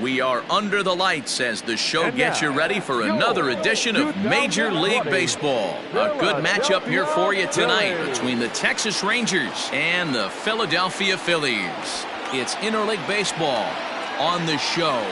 We are under the lights as the show gets you ready for another edition of Major League Baseball. A good matchup here for you tonight between the Texas Rangers and the Philadelphia Phillies. It's interleague baseball on the show.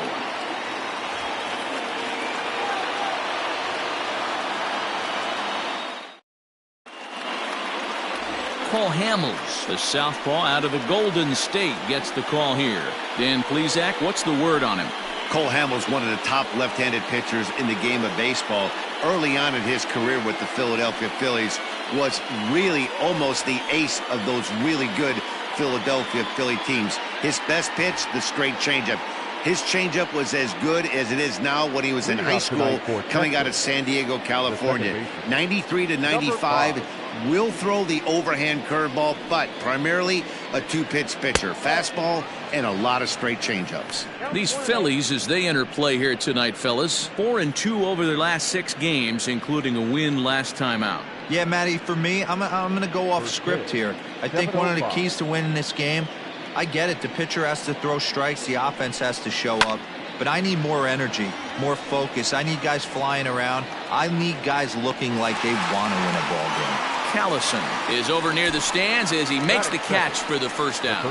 Cole Hamels, the southpaw out of the Golden State, gets the call here. Dan Plesac, what's the word on him? Cole Hamels, one of the top left-handed pitchers in the game of baseball. Early on in his career with the Philadelphia Phillies, was really almost the ace of those really good Philadelphia Philly teams. His best pitch, the straight changeup. His changeup was as good as it is now when he was in high school coming out of San Diego, California. 93 to 95. Will throw the overhand curveball, but primarily a two-pitch pitcher. Fastball and a lot of straight changeups. These Phillies, as they enter play here tonight, fellas, 4-2 over their last 6 games, including a win last time out. Yeah, Matty, for me, I'm going to go off script here. I think one of the keys to winning this game, I get it, the pitcher has to throw strikes, the offense has to show up, but I need more energy, more focus. I need guys flying around. I need guys looking like they want to win a ball game. Callison is over near the stands as he makes the catch for the first down.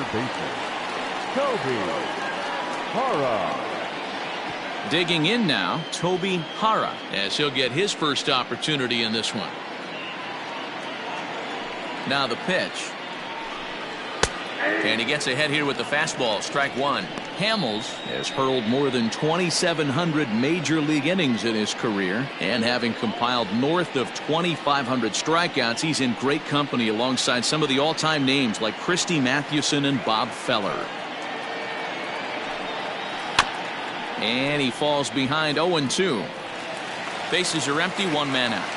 Digging in now, Toby Hara, as he'll get his first opportunity in this one. Now the pitch. And he gets ahead here with the fastball, strike one. Hamels has hurled more than 2,700 major league innings in his career, and having compiled north of 2,500 strikeouts, he's in great company alongside some of the all-time names like Christy Mathewson and Bob Feller. And he falls behind 0-2. Bases are empty, one man out.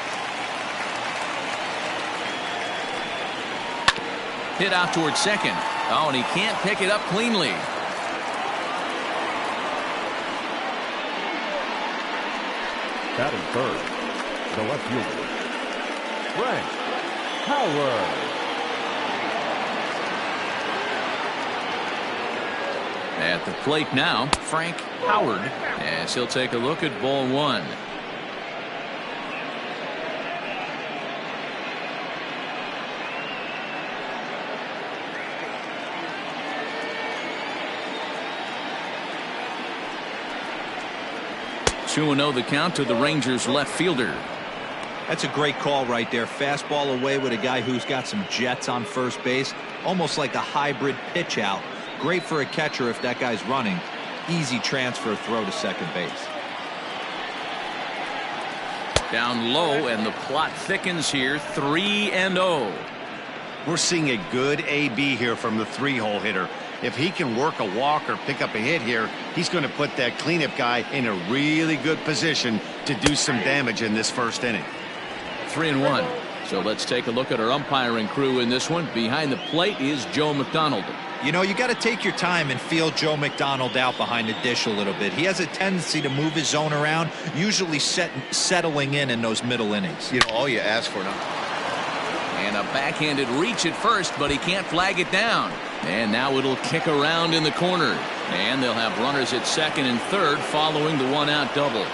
Hit out towards second. Oh, and he can't pick it up cleanly. Batting third, the left fielder, Frank Howard. At the plate now, Frank Howard, as he'll take a look at ball one. Two 2-0 the count to the Rangers left fielder. That's a great call right there. Fastball away with a guy who's got some jets on first base. Almost like a hybrid pitch out. Great for a catcher if that guy's running. Easy transfer throw to second base. Down low, and the plot thickens here. 3-0. We're seeing a good AB here from the 3-hole hitter. If he can work a walk or pick up a hit here, he's going to put that cleanup guy in a really good position to do some damage in this first inning. 3-1. So let's take a look at our umpiring crew in this one. Behind the plate is Joe McDonald. You know, you got to take your time and feel Joe McDonald out behind the dish a little bit. He has a tendency to move his zone around, usually settling in those middle innings. You know, all you ask for now. And a backhanded reach at first, but he can't flag it down. And now it'll kick around in the corner. And they'll have runners at second and third following the one-out double.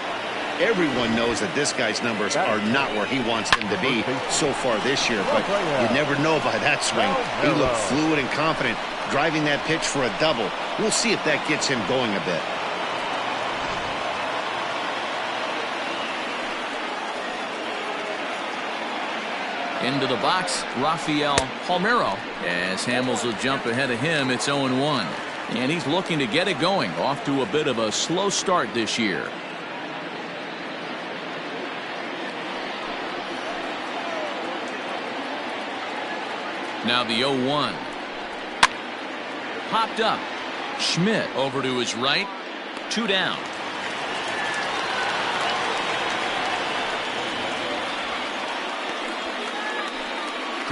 Everyone knows that this guy's numbers are not where he wants them to be so far this year, but you never know by that swing. He looked fluid and confident driving that pitch for a double. We'll see if that gets him going a bit. Into the box, Rafael Palmeiro, as Hamels will jump ahead of him. It's 0-1. And he's looking to get it going, off to a bit of a slow start this year. Now the 0-1. Popped up. Schmidt over to his right. 2 down.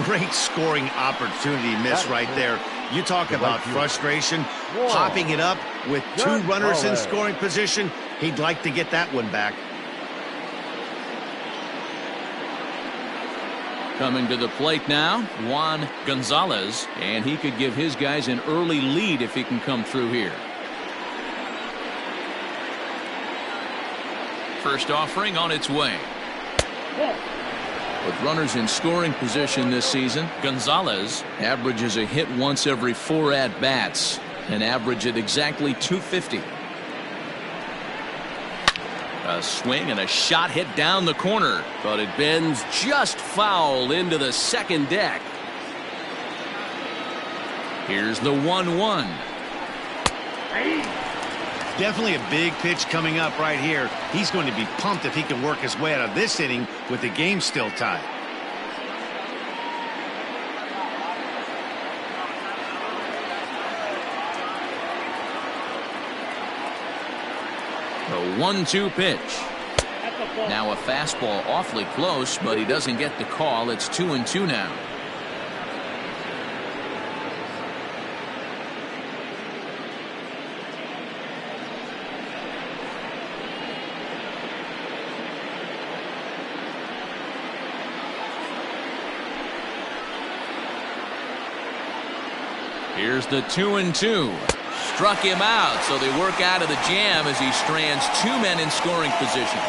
Great scoring opportunity miss right there. You talk about frustration. Popping it up with 2 runners in scoring position. He'd like to get that one back. Coming to the plate now, Juan Gonzalez, and he could give his guys an early lead if he can come through here. First offering on its way. With runners in scoring position this season, Gonzalez averages a hit once every 4 at-bats, an average at exactly 250. A swing and a shot hit down the corner, but it bends just foul into the second deck. Here's the 1-1. Definitely a big pitch coming up right here. He's going to be pumped if he can work his way out of this inning with the game still tied. The 1-2 pitch. Now a fastball awfully close, but he doesn't get the call. It's 2-2 now. Here's the 2-2. Struck him out, so they work out of the jam as he strands 2 men in scoring position.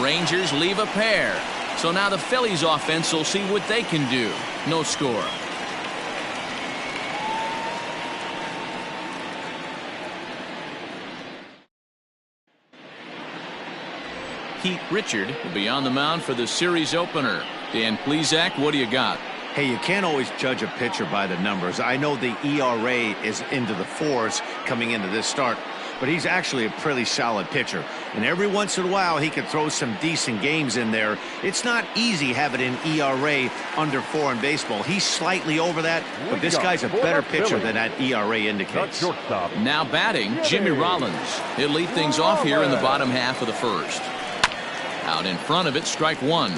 Rangers leave a pair, so now the Phillies offense will see what they can do. No score. Pete Richard will be on the mound for the series opener. Dan Plesac, what do you got? Hey, you can't always judge a pitcher by the numbers. I know the ERA is into the 4s coming into this start, but he's actually a pretty solid pitcher. And every once in a while, he can throw some decent games in there. It's not easy having an ERA under 4 in baseball. He's slightly over that, but this guy's a better pitcher than that ERA indicates. Now batting, Jimmy Rollins. He'll lead things off here in the bottom half of the first. Out in front of it, strike 1.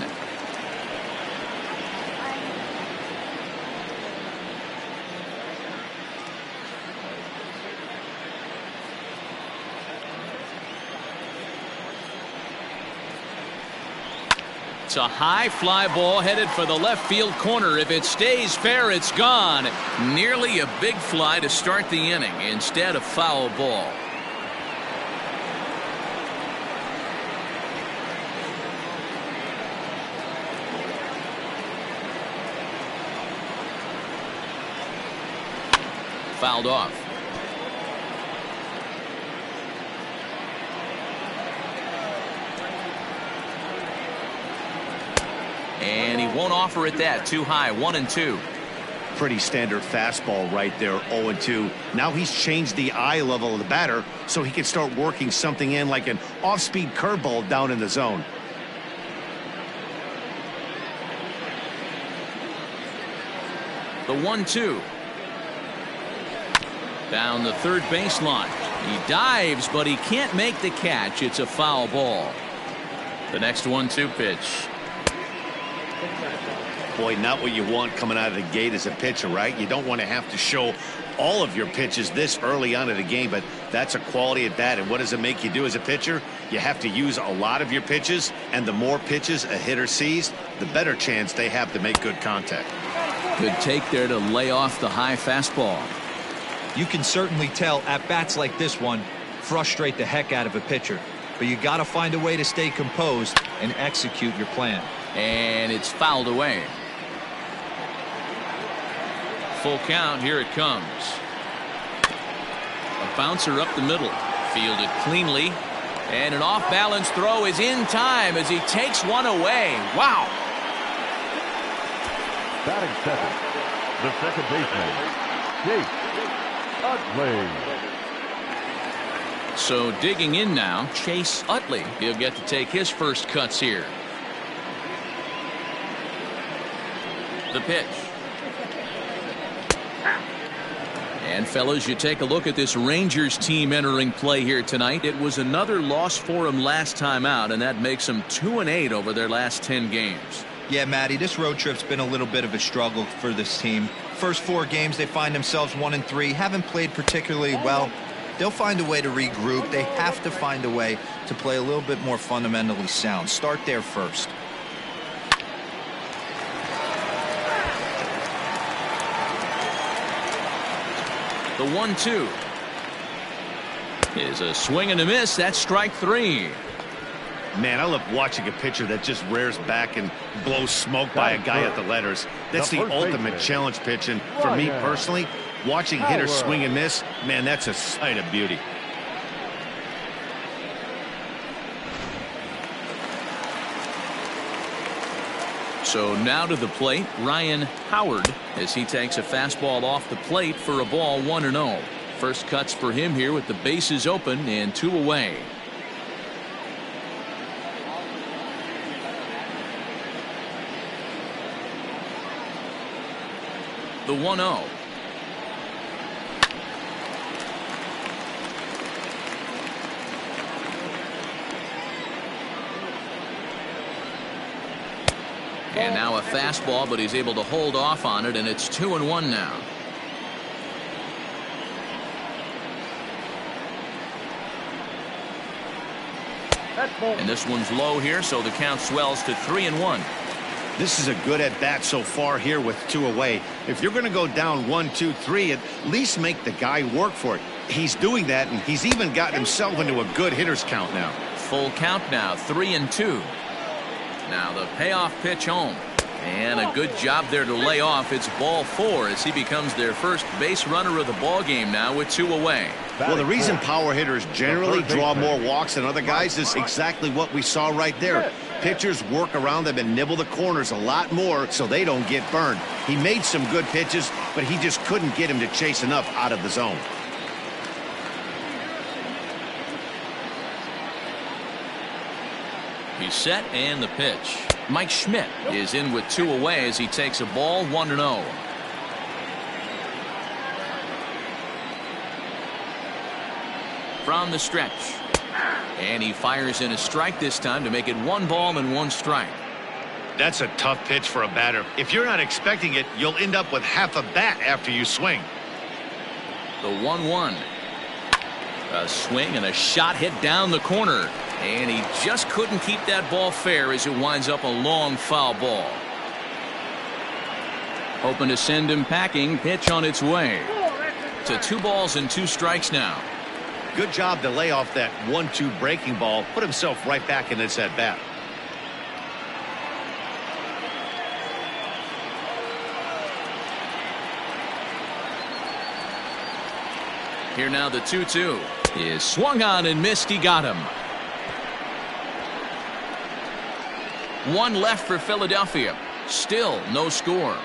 It's a high fly ball headed for the left field corner. If it stays fair, it's gone. Nearly a big fly to start the inning. Instead, a foul ball. Fouled off. And he won't offer it that. Too high. 1-2. Pretty standard fastball right there. 0-2. Now he's changed the eye level of the batter so he can start working something in like an off-speed curveball down in the zone. The 1-2. Down the third baseline. He dives, but he can't make the catch. It's a foul ball. The next 1-2 pitch. Boy, not what you want coming out of the gate as a pitcher, right? You don't want to have to show all of your pitches this early on in the game, but that's a quality at bat. And what does it make you do as a pitcher? You have to use a lot of your pitches, and the more pitches a hitter sees, the better chance they have to make good contact. Good take there to lay off the high fastball. You can certainly tell at-bats like this one frustrate the heck out of a pitcher. But you got to find a way to stay composed and execute your plan. And it's fouled away. Full count. Here it comes. A bouncer up the middle. Fielded cleanly. And an off-balance throw is in time as he takes one away. Wow. Batting second, the second baseman, Chase Utley. So digging in now, Chase Utley. He'll get to take his first cuts here. The pitch. And fellas, you take a look at this Rangers team entering play here tonight. It was another loss for them last time out, and that makes them 2-8 over their last 10 games. Yeah, Matty, this road trip's been a little bit of a struggle for this team. First 4 games, they find themselves 1-3, haven't played particularly well. They'll find a way to regroup. They have to find a way to play a little bit more fundamentally sound. Start there first. The 1-2 is a swing and a miss. That's strike 3. Man, I love watching a pitcher that just rears back and blows smoke by a guy at the letters. That's the ultimate challenge pitch. And for me personally, watching hitters swing and miss, man, that's a sight of beauty. So now to the plate, Ryan Howard, as he takes a fastball off the plate for a ball 1-0. First cuts for him here with the bases open and 2 away. The 1-0. And now a fastball, but he's able to hold off on it, and it's 2-1 now. And this one's low here, so the count swells to 3-1. This is a good at bat so far here with 2 away. If you're going to go down 1, 2, 3, at least make the guy work for it. He's doing that, and he's even gotten himself into a good hitter's count now. Full count now, 3-2. Now the payoff pitch home. And a good job there to lay off. It's ball 4 as he becomes their first base runner of the ball game now with 2 away. Well, the reason power hitters generally draw more walks than other guys is exactly what we saw right there. Pitchers work around them and nibble the corners a lot more so they don't get burned. He made some good pitches, but he just couldn't get him to chase enough out of the zone. He's set and the pitch. Mike Schmidt is in with 2 away as he takes a ball 1-0. From the stretch. And he fires in a strike this time to make it 1 ball and 1 strike. That's a tough pitch for a batter. If you're not expecting it, you'll end up with half a bat after you swing. The 1-1. A swing and a shot hit down the corner. And he just couldn't keep that ball fair as it winds up a long foul ball. Hoping to send him packing. Pitch on its way. To 2 balls and 2 strikes now. Good job to lay off that 1-2 breaking ball. Put himself right back in this at bat. Here now the 2-2 is swung on and missed. He got him. 1 left for Philadelphia. Still no score.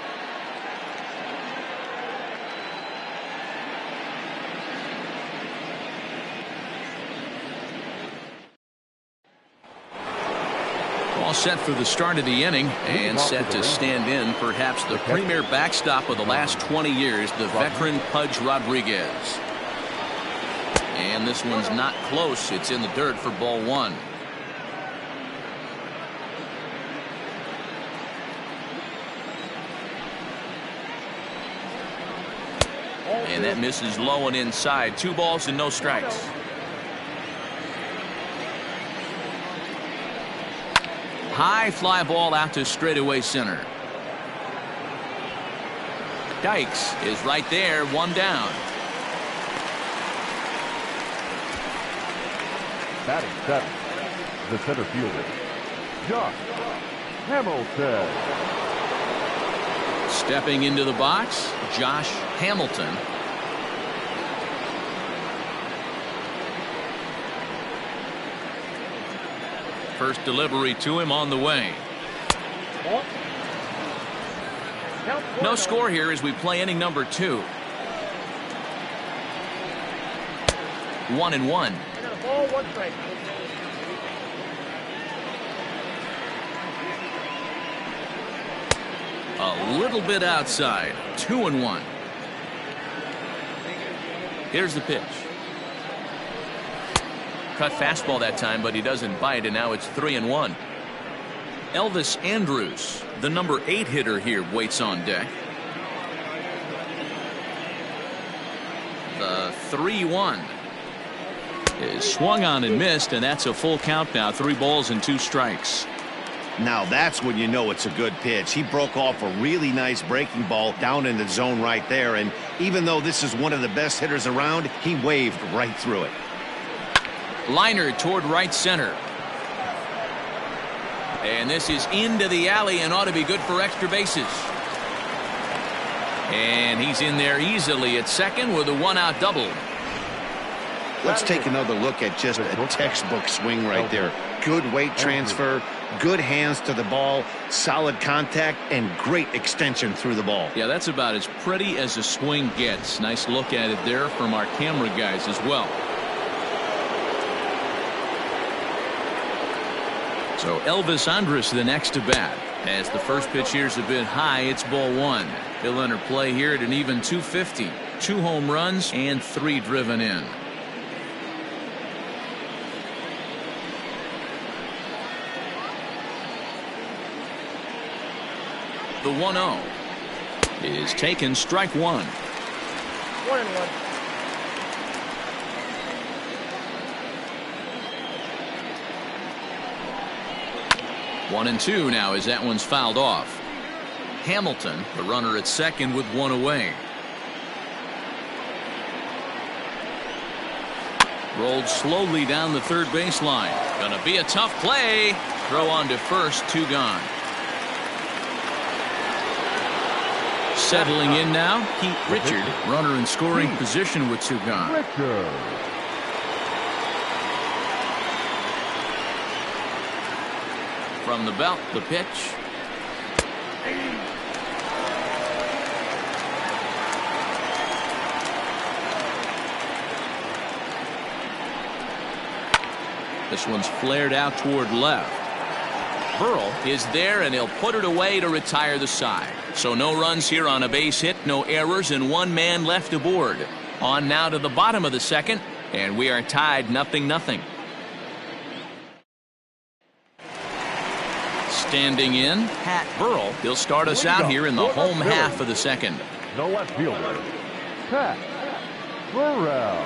All set for the start of the inning and set to stand in perhaps the premier backstop of the last 20 years, the veteran Pudge Rodriguez. And this one's not close. It's in the dirt for ball 1. And that misses low and inside. 2 balls and no strikes. High fly ball out to straightaway center. Dykes is right there, 1 down. Batting 7, the center fielder, Josh Hamilton. Stepping into the box, Josh Hamilton. First delivery to him on the way. No score here as we play inning number 2. 1-1. A little bit outside. 2-1. Here's the pitch. Cut fastball that time, but he doesn't bite, and now it's 3-1. Elvis Andrus, the number 8 hitter here, waits on deck. The 3-1 is swung on and missed, and that's a full count now. 3 balls and 2 strikes. Now that's when you know it's a good pitch. He broke off a really nice breaking ball down in the zone right there, and even though this is one of the best hitters around, he waved right through it. Liner toward right center. And this is into the alley and ought to be good for extra bases. And he's in there easily at second with a one-out double. Let's take another look at just a textbook swing right there. Good weight transfer, good hands to the ball, solid contact, and great extension through the ball. Yeah, that's about as pretty as a swing gets. Nice look at it there from our camera guys as well. So Elvis Andrus the next to bat. As the first pitch here's a bit high, it's ball one. He'll enter play here at an even 250. 2 home runs and 3 driven in. The 1-0 is taken, strike one. 1-1. 1-2 now as that one's fouled off. Hamilton, the runner at second with one away. Rolled slowly down the third baseline. Gonna be a tough play. Throw on to first, 2 gone. Settling in now, Pete Richard, runner in scoring position with 2 gone. From the belt, the pitch. This one's flared out toward left. Burrell is there, and he'll put it away to retire the side. So no runs here on a base hit, no errors, and 1 man left aboard. On now to the bottom of the second, and we are tied 0-0. Standing in, Pat Burrell. He'll start us out here in the home half of the second. No left fielder, Pat Burrell.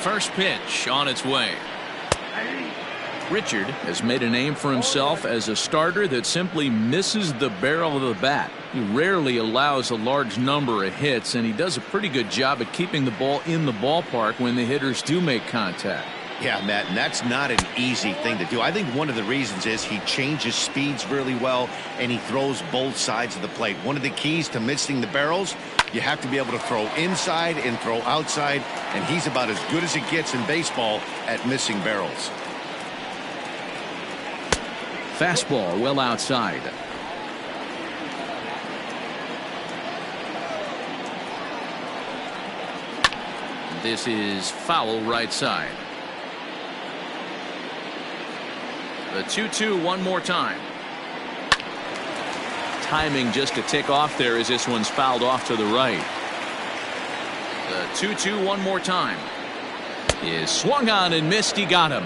First pitch on its way. Richard has made a name for himself as a starter that simply misses the barrel of the bat. He rarely allows a large number of hits, and he does a pretty good job at keeping the ball in the ballpark when the hitters do make contact. Yeah, Matt, and that's not an easy thing to do. I think one of the reasons is he changes speeds really well, and he throws both sides of the plate. One of the keys to missing the barrels, you have to be able to throw inside and throw outside, and he's about as good as it gets in baseball at missing barrels. Fastball well outside. This is foul right side. The 2-2 one more time. Timing just a tick off there as this one's fouled off to the right. The 2-2 one more time. Is swung on and missed. He got him.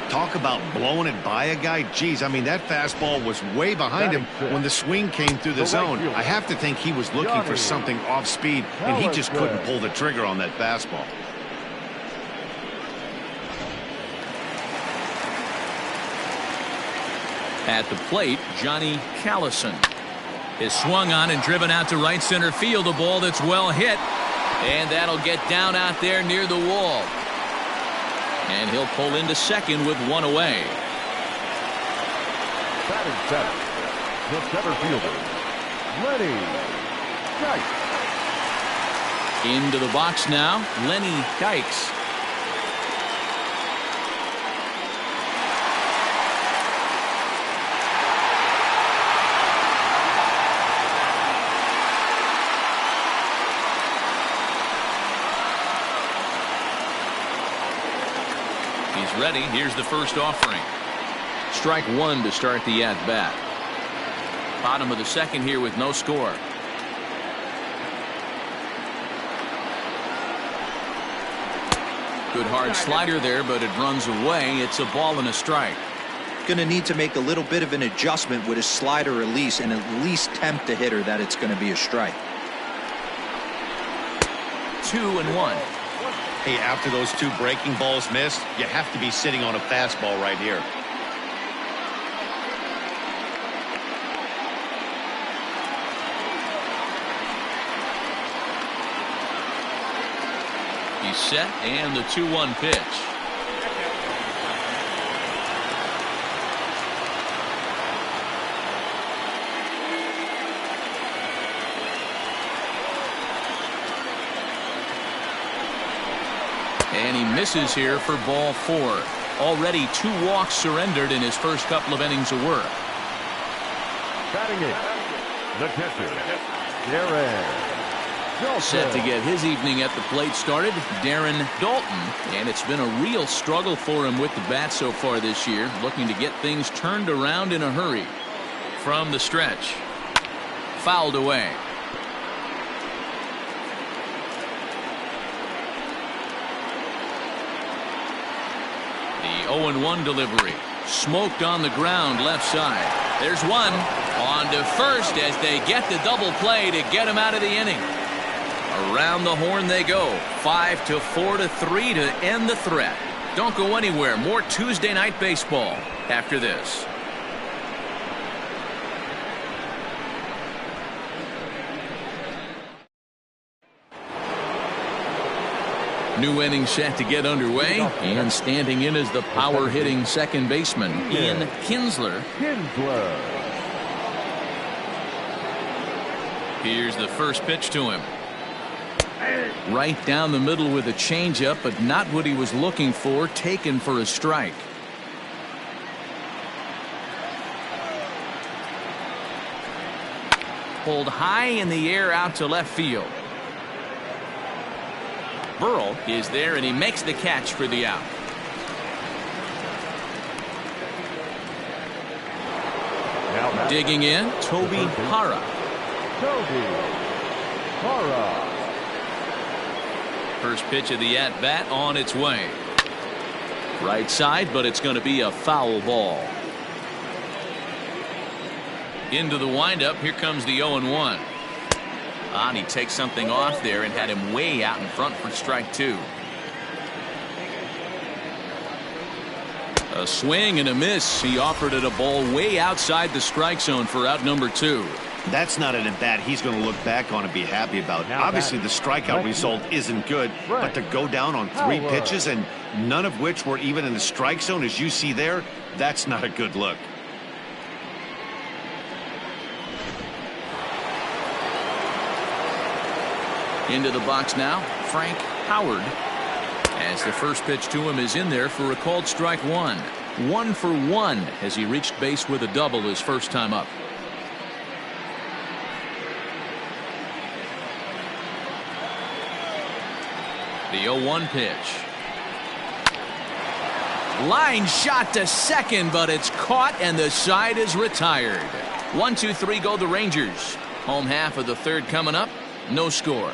Talk about blowing it by a guy. Geez, I mean, that fastball was way behind him when the swing came through the zone. I have to think he was looking for something off speed, and he just couldn't pull the trigger on that fastball. At the plate, Johnny Callison is swung on and driven out to right center field. A ball that's well hit, and that'll get down out there near the wall. And he'll pull into second with one away. Batting center, the center fielder, Lenny Dykes. Into the box now, Lenny Dykes. He's ready. Here's the first offering. Strike one to start the at-bat. Bottom of the second here with no score. Good hard slider there, but it runs away. It's a ball and a strike. Going to need to make a little bit of an adjustment with his slider release and at least tempt the hitter that it's going to be a strike. 2-1. Hey, after those 2 breaking balls missed, you have to be sitting on a fastball right here. He's set, and the 2-1 pitch. And he misses here for ball 4. Already 2 walks surrendered in his first couple of innings of work. Batting it, the catcher, Darren. Set to get his evening at the plate started, Darren Dalton. And it's been a real struggle for him with the bat so far this year, looking to get things turned around in a hurry. From the stretch. Fouled away. The 0-1 delivery. Smoked on the ground left side. There's one. On to first as they get the double play to get him out of the inning. Around the horn they go. 5-4-3 to end the threat. Don't go anywhere. More Tuesday night baseball after this. New inning set to get underway, and standing in is the power hitting second baseman, Ian Kinsler. Here's the first pitch to him. Right down the middle with a changeup, but not what he was looking for, taken for a strike. Pulled high in the air out to left field. Burrell is there, and he makes the catch for the out. Digging in, Toby Hara. First pitch of the at-bat on its way. Right side, but it's going to be a foul ball. Into the windup, here comes the 0-1. And he takes something off there and had him way out in front for strike 2. A swing and a miss. He offered it a ball way outside the strike zone for out number 2. That's not an at-bat he's going to look back on and be happy about. Obviously, the strikeout result isn't good, but to go down on 3 pitches and none of which were even in the strike zone, as you see there, that's not a good look. Into the box now, Frank Howard. As the first pitch to him is in there for a called strike 1. 1 for 1 as he reached base with a double his first time up. The 0-1 pitch. Line shot to second, but it's caught and the side is retired. 1-2-3 go the Rangers. Home half of the third coming up. No score.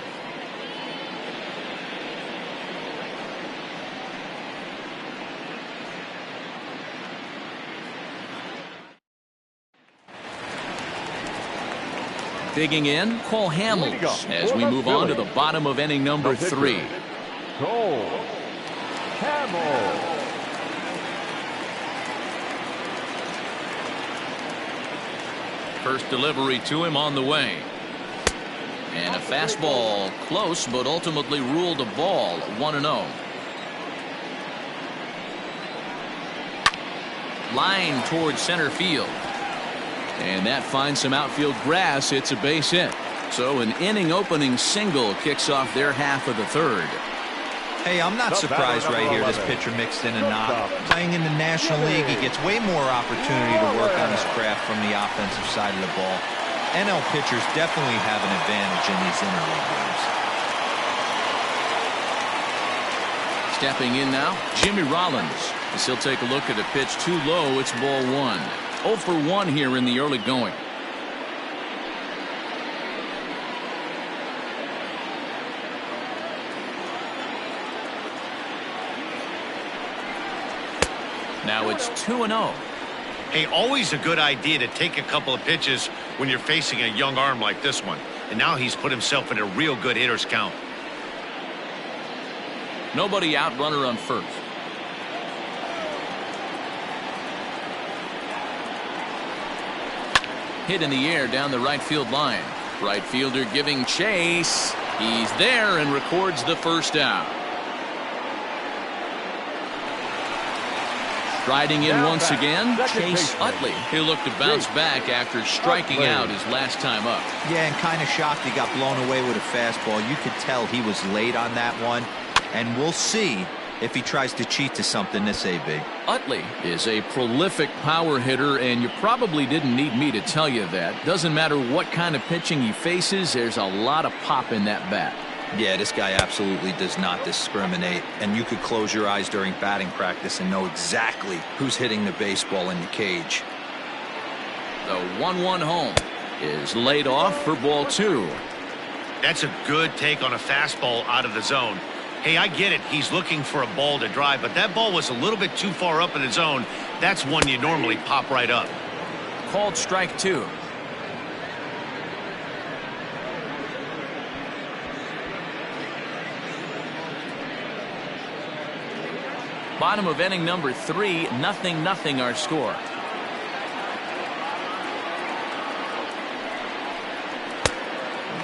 Digging in, Cole Hamels as we move on to the bottom of inning number 3. Cole Hamels. First delivery to him on the way. And a fastball close, but ultimately ruled a ball. 1-0. Line towards center field. And that finds some outfield grass. It's a base hit. So an inning opening single kicks off their half of the third. Hey, I'm not surprised right here this pitcher mixed in a knock. Playing in the National League, he gets way more opportunity to work on his craft from the offensive side of the ball. NL pitchers definitely have an advantage in these interleague games. Stepping in now, Jimmy Rollins. As he'll take a look at a pitch too low, it's ball 1. 0 for 1 here in the early going. Now it's 2-0. Hey, always a good idea to take a couple of pitches when you're facing a young arm like this one. And now he's put himself in a real good hitter's count. Nobody out, runner on first. Hit in the air down the right field line. Right fielder giving chase. He's there and records the first out. Striding in once again, Second Chase baseman. Utley. He'll look to bounce back after striking out his last time up. Yeah, and kind of shocked he got blown away with a fastball. You could tell he was late on that one. And we'll see if he tries to cheat to something this AB. Utley is a prolific power hitter, and you probably didn't need me to tell you that. Doesn't matter what kind of pitching he faces, there's a lot of pop in that bat. Yeah, this guy absolutely does not discriminate, and you could close your eyes during batting practice and know exactly who's hitting the baseball in the cage. The 1-1 home is laid off for ball 2. That's a good take on a fastball out of the zone. Hey, I get it. He's looking for a ball to drive, but that ball was a little bit too far up in the zone. That's one you normally pop right up. Called strike 2. Bottom of inning number 3, 0-0 our score.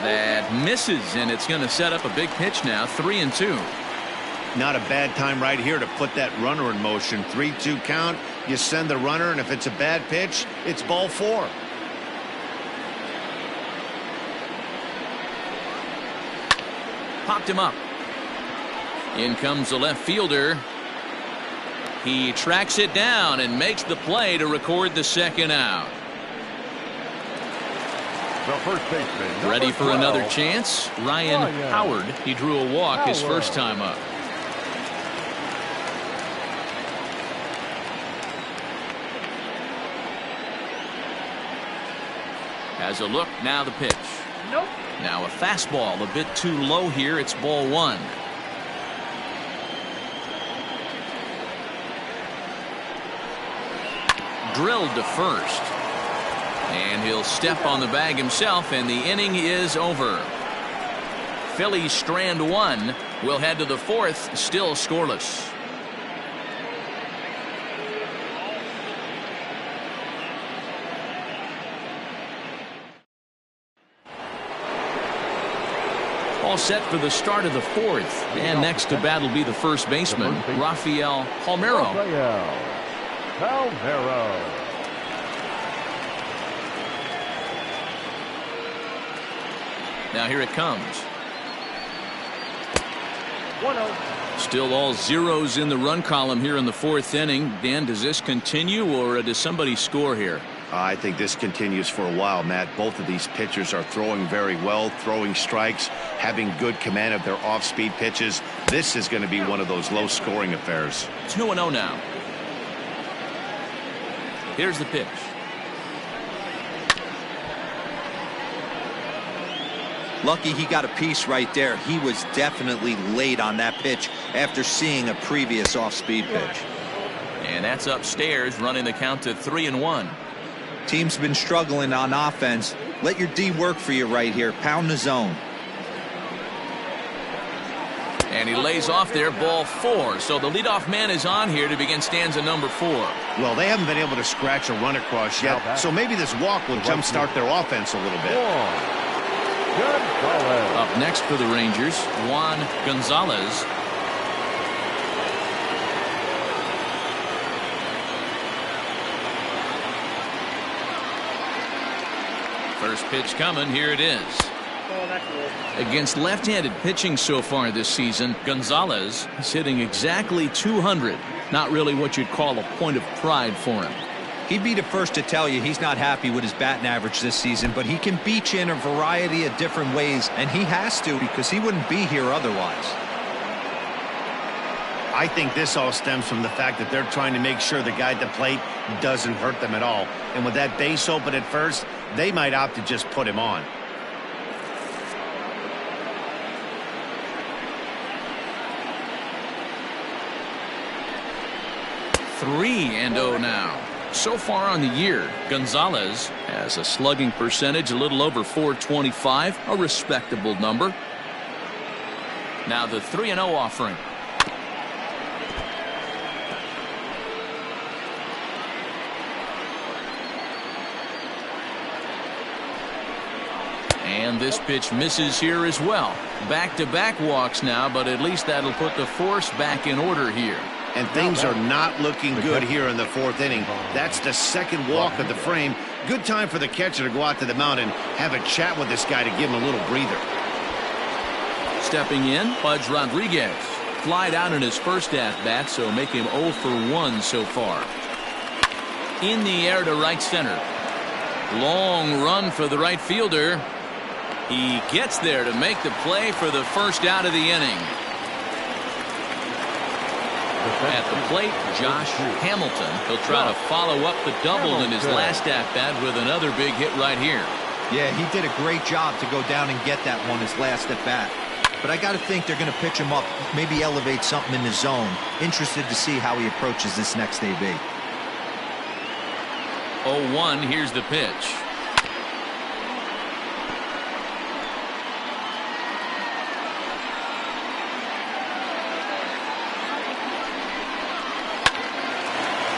That misses, and it's going to set up a big pitch now. 3-2. Not a bad time right here to put that runner in motion. 3-2 count. You send the runner, and if it's a bad pitch, it's ball 4. Popped him up. In comes the left fielder. He tracks it down and makes the play to record the second out. The first baseman. Ready for 12. another chance? Ryan Howard. He drew a walk his first time up. Has a look, now the pitch. Nope. Now a fastball a bit too low here. It's ball 1. Drilled to first. And he'll step on the bag himself, and the inning is over. Phillies strand 1. We'll head to the 4th, still scoreless. All set for the start of the 4th. And next to bat will be the first baseman, Rafael Palmeiro. Palmeiro. Now here it comes. 1-0. Still all zeros in the run column here in the 4th inning. Dan, does this continue, or does somebody score here? I think this continues for a while, Matt. Both of these pitchers are throwing very well, throwing strikes, having good command of their off-speed pitches. This is going to be one of those low-scoring affairs. 2-0 now. Here's the pitch. Lucky he got a piece right there. He was definitely late on that pitch after seeing a previous off-speed pitch. And that's upstairs, running the count to 3-1. Team's been struggling on offense. Let your D work for you right here. Pound the zone. And he lays off there, ball 4. So the leadoff man is on here to begin stanza number 4. Well, they haven't been able to scratch a run across yet, so maybe this walk will jumpstart their offense a little bit. Up next for the Rangers, Juan Gonzalez. First pitch coming, here it is. Against left-handed pitching so far this season, Gonzalez is hitting exactly 200. Not really what you'd call a point of pride for him. He'd be the first to tell you he's not happy with his batting average this season, but he can beat you in a variety of different ways, and he has to because he wouldn't be here otherwise. I think this all stems from the fact that they're trying to make sure the guy at the plate doesn't hurt them at all. And with that base open at first, they might opt to just put him on. Three and 0 now. So far on the year, Gonzalez has a slugging percentage a little over .425, a respectable number. Now the 3-0 offering. And this pitch misses here as well. Back-to-back walks now, but at least that'll put the force back in order here. And things are not looking good here in the fourth inning. That's the second walk of the frame. Good time for the catcher to go out to the mound and have a chat with this guy to give him a little breather. Stepping in, Pudge Rodriguez. Flied out in his first at-bat, so make him 0 for 1 so far. In the air to right center. Long run for the right fielder. He gets there to make the play for the first out of the inning. At the plate, Josh Hamilton. He'll try to follow up the double in his last at-bat with another big hit right here. Yeah, he did a great job to go down and get that one his last at-bat. But I got to think they're going to pitch him up, maybe elevate something in the zone. Interested to see how he approaches this next AB. 0-1, here's the pitch.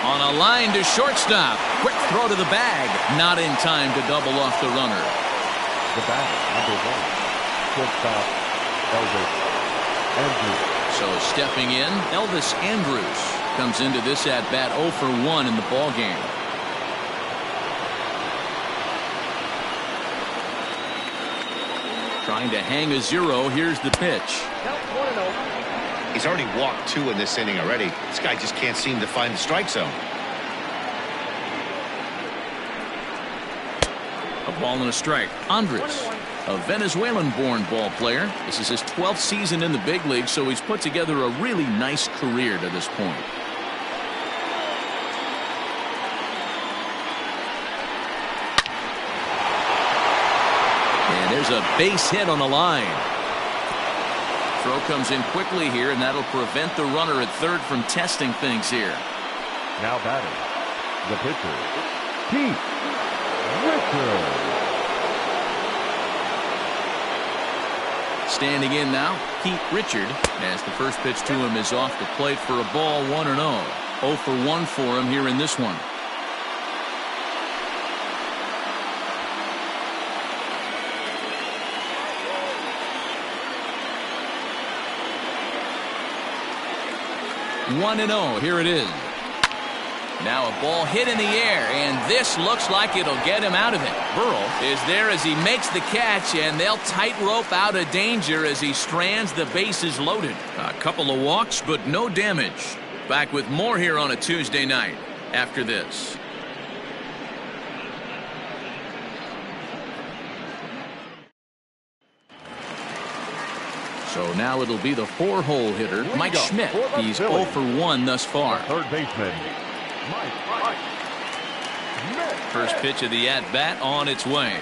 On a line to shortstop. Quick throw to the bag. Not in time to double off the runner. The batter, number 1, shortstop, Elvis Andrews. So stepping in, Elvis Andrews comes into this at-bat 0 for 1 in the ball game. Trying to hang a 0. Here's the pitch. Count 1-0. He's already walked 2 in this inning already. This guy just can't seem to find the strike zone. A ball and a strike. Andres, a Venezuelan-born ball player. This is his 12th season in the big league, so he's put together a really nice career to this point. And there's a base hit on the line. Throw comes in quickly here, and that'll prevent the runner at third from testing things here. Now batting, the pitcher, Pete Richards. Standing in now, Pete Richard, as the first pitch to him is off the plate for a ball, 1-0. 0 for 1 for him here in this one. One and 0. Here it is. Now a ball hit in the air, and this looks like it'll get him out of it. Burrell is there as he makes the catch, and they'll tightrope out of danger as he strands the bases loaded. A couple of walks, but no damage. Back with more here on a Tuesday night after this. So now it'll be the 4-hole hitter, Mike Schmidt. He's 0 for 1 thus far. Third baseman, Mike Schmidt. First pitch of the at-bat on its way.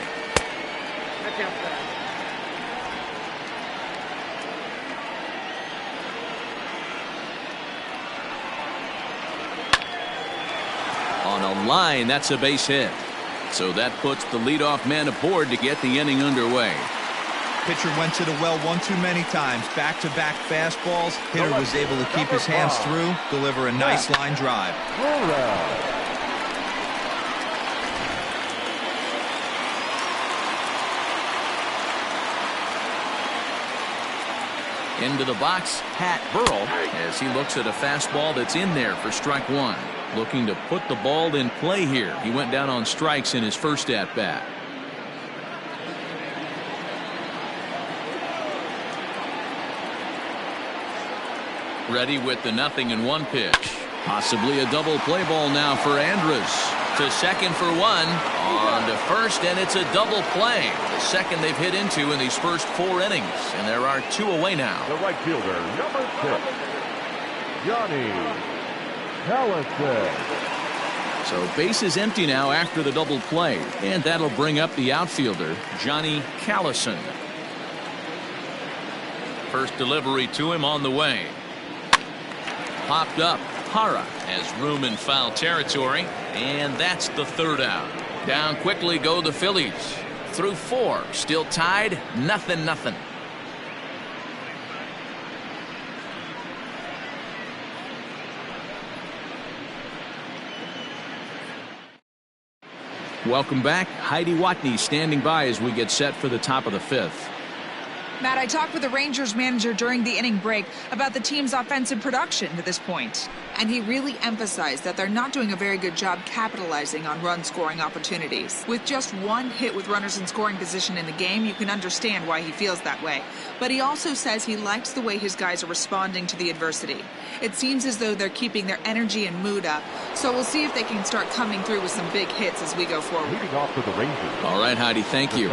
On a line, that's a base hit. So that puts the leadoff man aboard to get the inning underway. Pitcher went to the well one too many times. Back-to-back fastballs. Hitter was able to keep his hands through, deliver a nice line drive. Into the box, Pat Burrell, as he looks at a fastball that's in there for strike 1. Looking to put the ball in play here. He went down on strikes in his first at-bat. Ready with the 0-1 pitch. Possibly a double play ball now for Andrus. To second for 1. On to first, and it's a double play. The second they've hit into in these first 4 innings. And there are 2 away now. The right fielder, number 6, Johnny Callison. So base is empty now after the double play. And that'll bring up the outfielder, Johnny Callison. First delivery to him on the way. Popped up. Hara has room in foul territory, and that's the 3rd out. Down quickly go the Phillies. Through 4, still tied, 0-0. Welcome back. Heidi Watney standing by as we get set for the top of the 5th. Matt, I talked with the Rangers manager during the inning break about the team's offensive production to this point, and he really emphasized that they're not doing a very good job capitalizing on run-scoring opportunities. With just one hit with runners in scoring position in the game, you can understand why he feels that way. But he also says he likes the way his guys are responding to the adversity. It seems as though they're keeping their energy and mood up, so we'll see if they can start coming through with some big hits as we go forward. Leading off for the Rangers. All right, Heidi, thank you.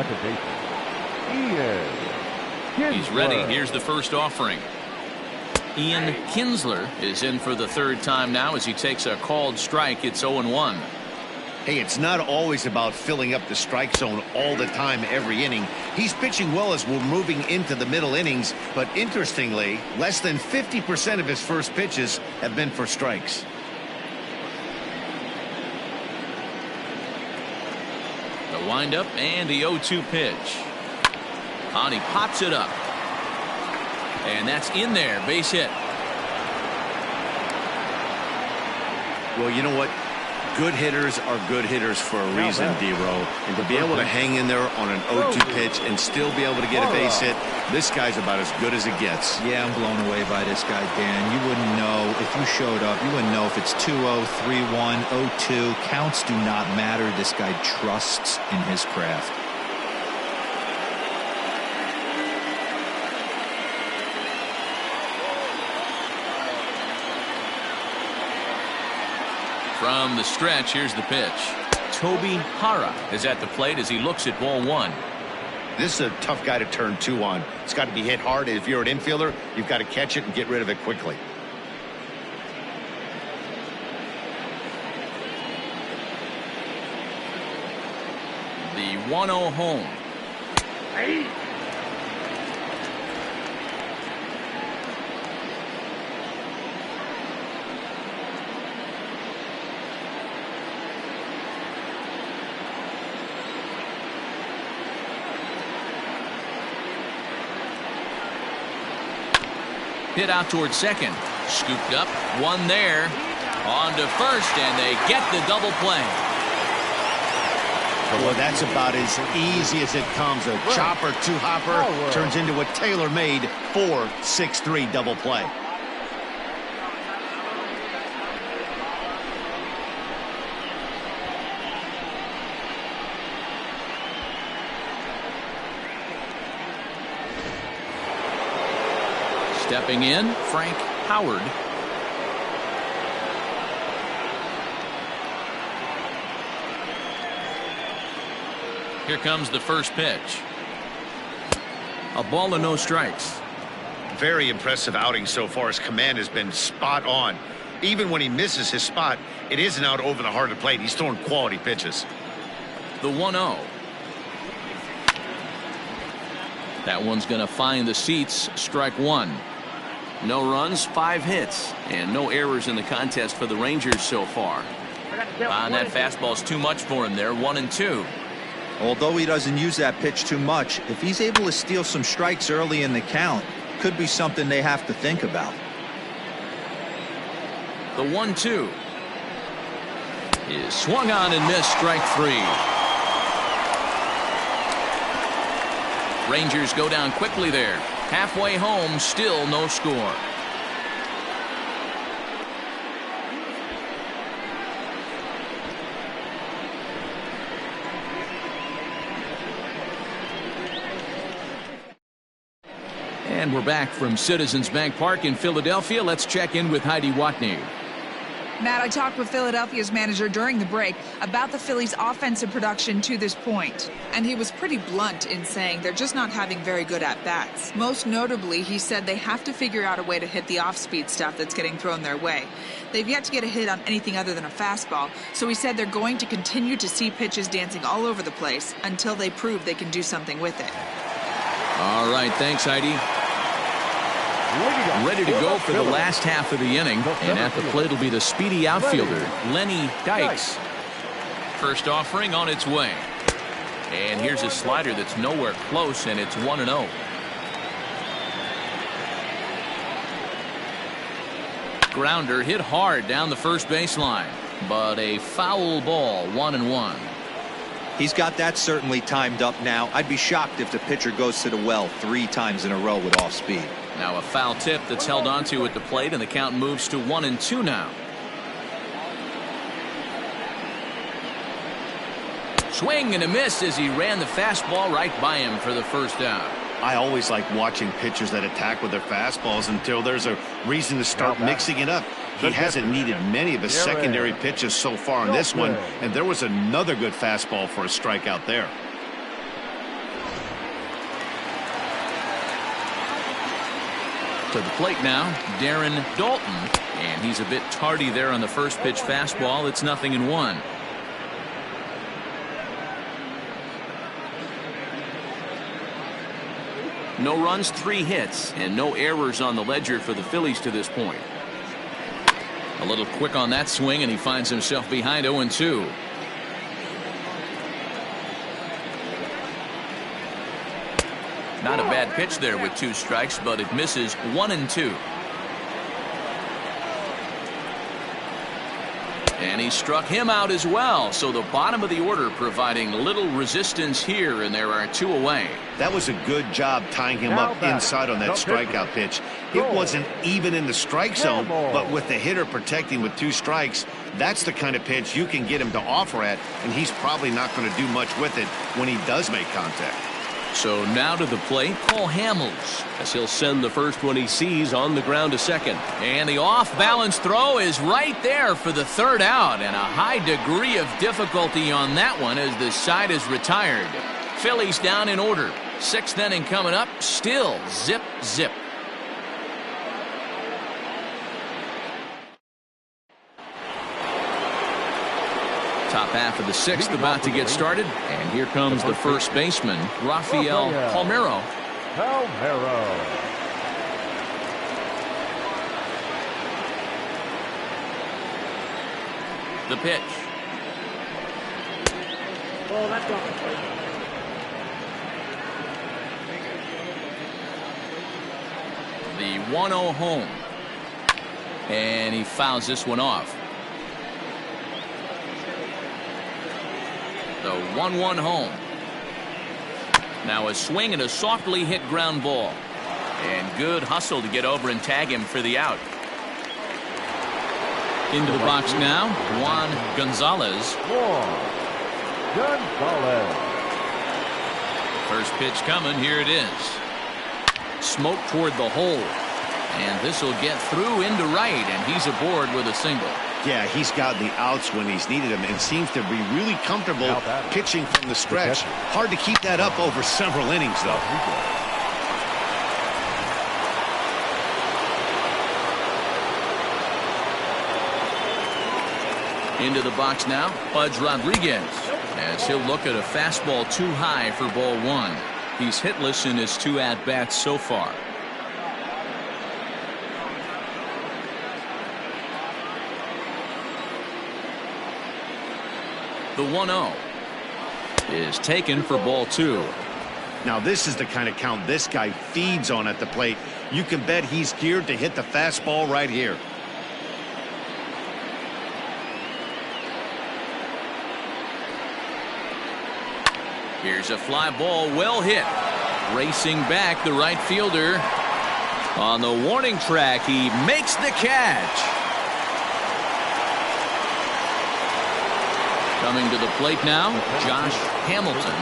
He's ready. Here's the first offering. Ian Kinsler is in for the third time now as he takes a called strike. It's 0-1. Hey, it's not always about filling up the strike zone all the time every inning. He's pitching well as we're moving into the middle innings, but interestingly, less than 50% of his first pitches have been for strikes. The windup and the 0-2 pitch. And he pops it up. And that's in there. Base hit. Well, you know what? Good hitters are good hitters for a reason, D-Row. And to be able to hang in there on an 0-2 pitch and still be able to get a base hit, this guy's about as good as it gets. Yeah, I'm blown away by this guy, Dan. You wouldn't know if you showed up. You wouldn't know if it's 2-0, 3-1, 0-2. Counts do not matter. This guy trusts in his craft. From the stretch, here's the pitch. Toby Hara is at the plate as he looks at ball one. This is a tough guy to turn two on. It's got to be hit hard. If you're an infielder, you've got to catch it and get rid of it quickly. The 1-0 home. Hit out towards second. Scooped up. One there. On to first, and they get the double play. Well, that's about as easy as it comes. A chopper, two-hopper turns into a tailor-made 4-6-3 double play. Stepping in, Frank Howard. Here comes the first pitch. A ball and no strikes. Very impressive outing so far. His command has been spot on. Even when he misses his spot, it isn't out over the heart of the plate. He's throwing quality pitches. The 1-0. That one's going to find the seats. Strike one. No runs, 5 hits, and no errors in the contest for the Rangers so far. And that fastball's too much for him there. 1-2. Although he doesn't use that pitch too much, if he's able to steal some strikes early in the count, could be something they have to think about. The 1-2 is swung on and missed. Strike three. Rangers go down quickly there. Halfway home, still no score. And we're back from Citizens Bank Park in Philadelphia. Let's check in with Heidi Watney. Matt, I talked with Philadelphia's manager during the break about the Phillies' offensive production to this point, and he was pretty blunt in saying they're just not having very good at-bats. Most notably, he said they have to figure out a way to hit the off-speed stuff that's getting thrown their way. They've yet to get a hit on anything other than a fastball, so he said they're going to continue to see pitches dancing all over the place until they prove they can do something with it. All right, thanks, Heidi. Ready to go for the last half of the inning, and at the plate will be the speedy outfielder, Lenny Dykes. First offering on its way. And here's a slider that's nowhere close, and it's 1-0. Grounder hit hard down the first baseline, but a foul ball. 1-1. He's got that certainly timed up now. I'd be shocked if the pitcher goes to the well 3 times in a row with off speed. Now a foul tip that's held onto at the plate, and the count moves to 1-2 now. Swing and a miss as he ran the fastball right by him for the first out. I always like watching pitchers that attack with their fastballs until there's a reason to start mixing it up. He hasn't needed many of his secondary pitches so far in this one, and there was another good fastball for a strikeout there. To the plate now, Darren Dalton, and he's a bit tardy there on the first pitch fastball. It's 0-1. No runs, 3 hits, and no errors on the ledger for the Phillies to this point. A little quick on that swing, and he finds himself behind 0-2. Not a bad pitch there with 2 strikes, but it misses 1-2. And he struck him out as well. So the bottom of the order providing little resistance here, and there are 2 away. That was a good job tying him up inside on that strikeout pitch. It wasn't even in the strike zone, but with the hitter protecting with 2 strikes, that's the kind of pitch you can get him to offer at, and he's probably not going to do much with it when he does make contact. So now to the plate, Cole Hamels, as he'll send the first one he sees on the ground to second. And the off-balance throw is right there for the 3rd out, and a high degree of difficulty on that one as the side is retired. Phillies down in order. 6th inning coming up, still zip, zip. Top half of the 6th about to get started, and here comes the first baseman, Rafael Palmeiro. The pitch. Oh, that's off the plate. The 1-0 home, and he fouls this one off. The 1-1 home. Now a swing and a softly hit ground ball. And good hustle to get over and tag him for the out. Into the box now, Juan Gonzalez. First pitch coming, here it is. Smoke toward the hole. And this will get through into right, and he's aboard with a single. Yeah, he's gotten the outs when he's needed them and seems to be really comfortable pitching from the stretch. Hard to keep that up over several innings, though. Into the box now, Pudge Rodriguez, as he'll look at a fastball too high for ball 1. He's hitless in his 2 at-bats so far. The 1-0 is taken for ball 2. Now this is the kind of count this guy feeds on at the plate. You can bet he's geared to hit the fastball right here. Here's a fly ball, well hit. Racing back, the right fielder. On the warning track, he makes the catch. Coming to the plate now, Josh Hamilton.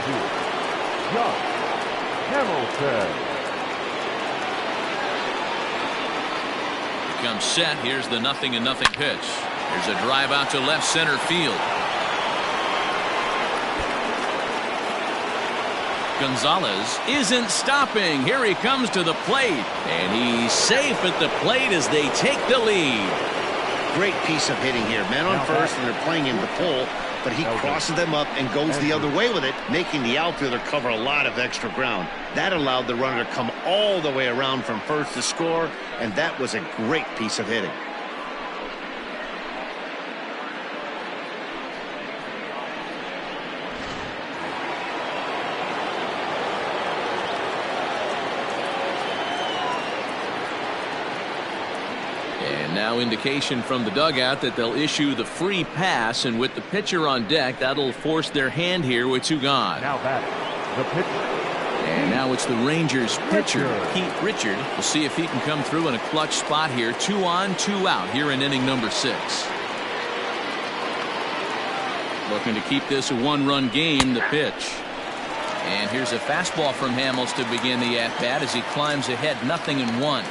Comes set. Here's the 0-0 pitch. There's a drive out to left center field. Gonzalez isn't stopping. Here he comes to the plate, and he's safe at the plate as they take the lead. Great piece of hitting here. Men on first, and they're playing him to pull, but he crosses them up and goes the other way with it, making the outfielder cover a lot of extra ground. That allowed the runner to come all the way around from first to score, and that was a great piece of hitting. Now indication from the dugout that they'll issue the free pass, and with the pitcher on deck, that'll force their hand here with 2 gone. Now batting, the pitcher. And now it's the Rangers pitcher, Pete Richard. We'll see if he can come through in a clutch spot here. 2 on, 2 out here in inning number 6. Looking to keep this a 1-run game, the pitch. And here's a fastball from Hamels to begin the at-bat as he climbs ahead 0-1.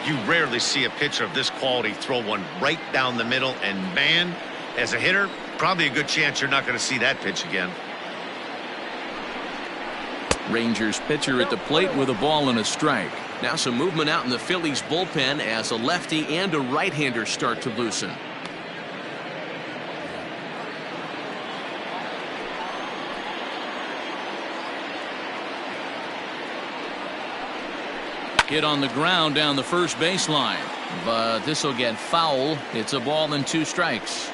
You rarely see a pitcher of this quality throw one right down the middle, and man, as a hitter, probably a good chance you're not going to see that pitch again. Rangers pitcher at the plate with a ball and a strike. Now some movement out in the Phillies bullpen as a lefty and a right-hander start to loosen. Hit on the ground down the first baseline, but this will get foul. It's a ball and 2 strikes.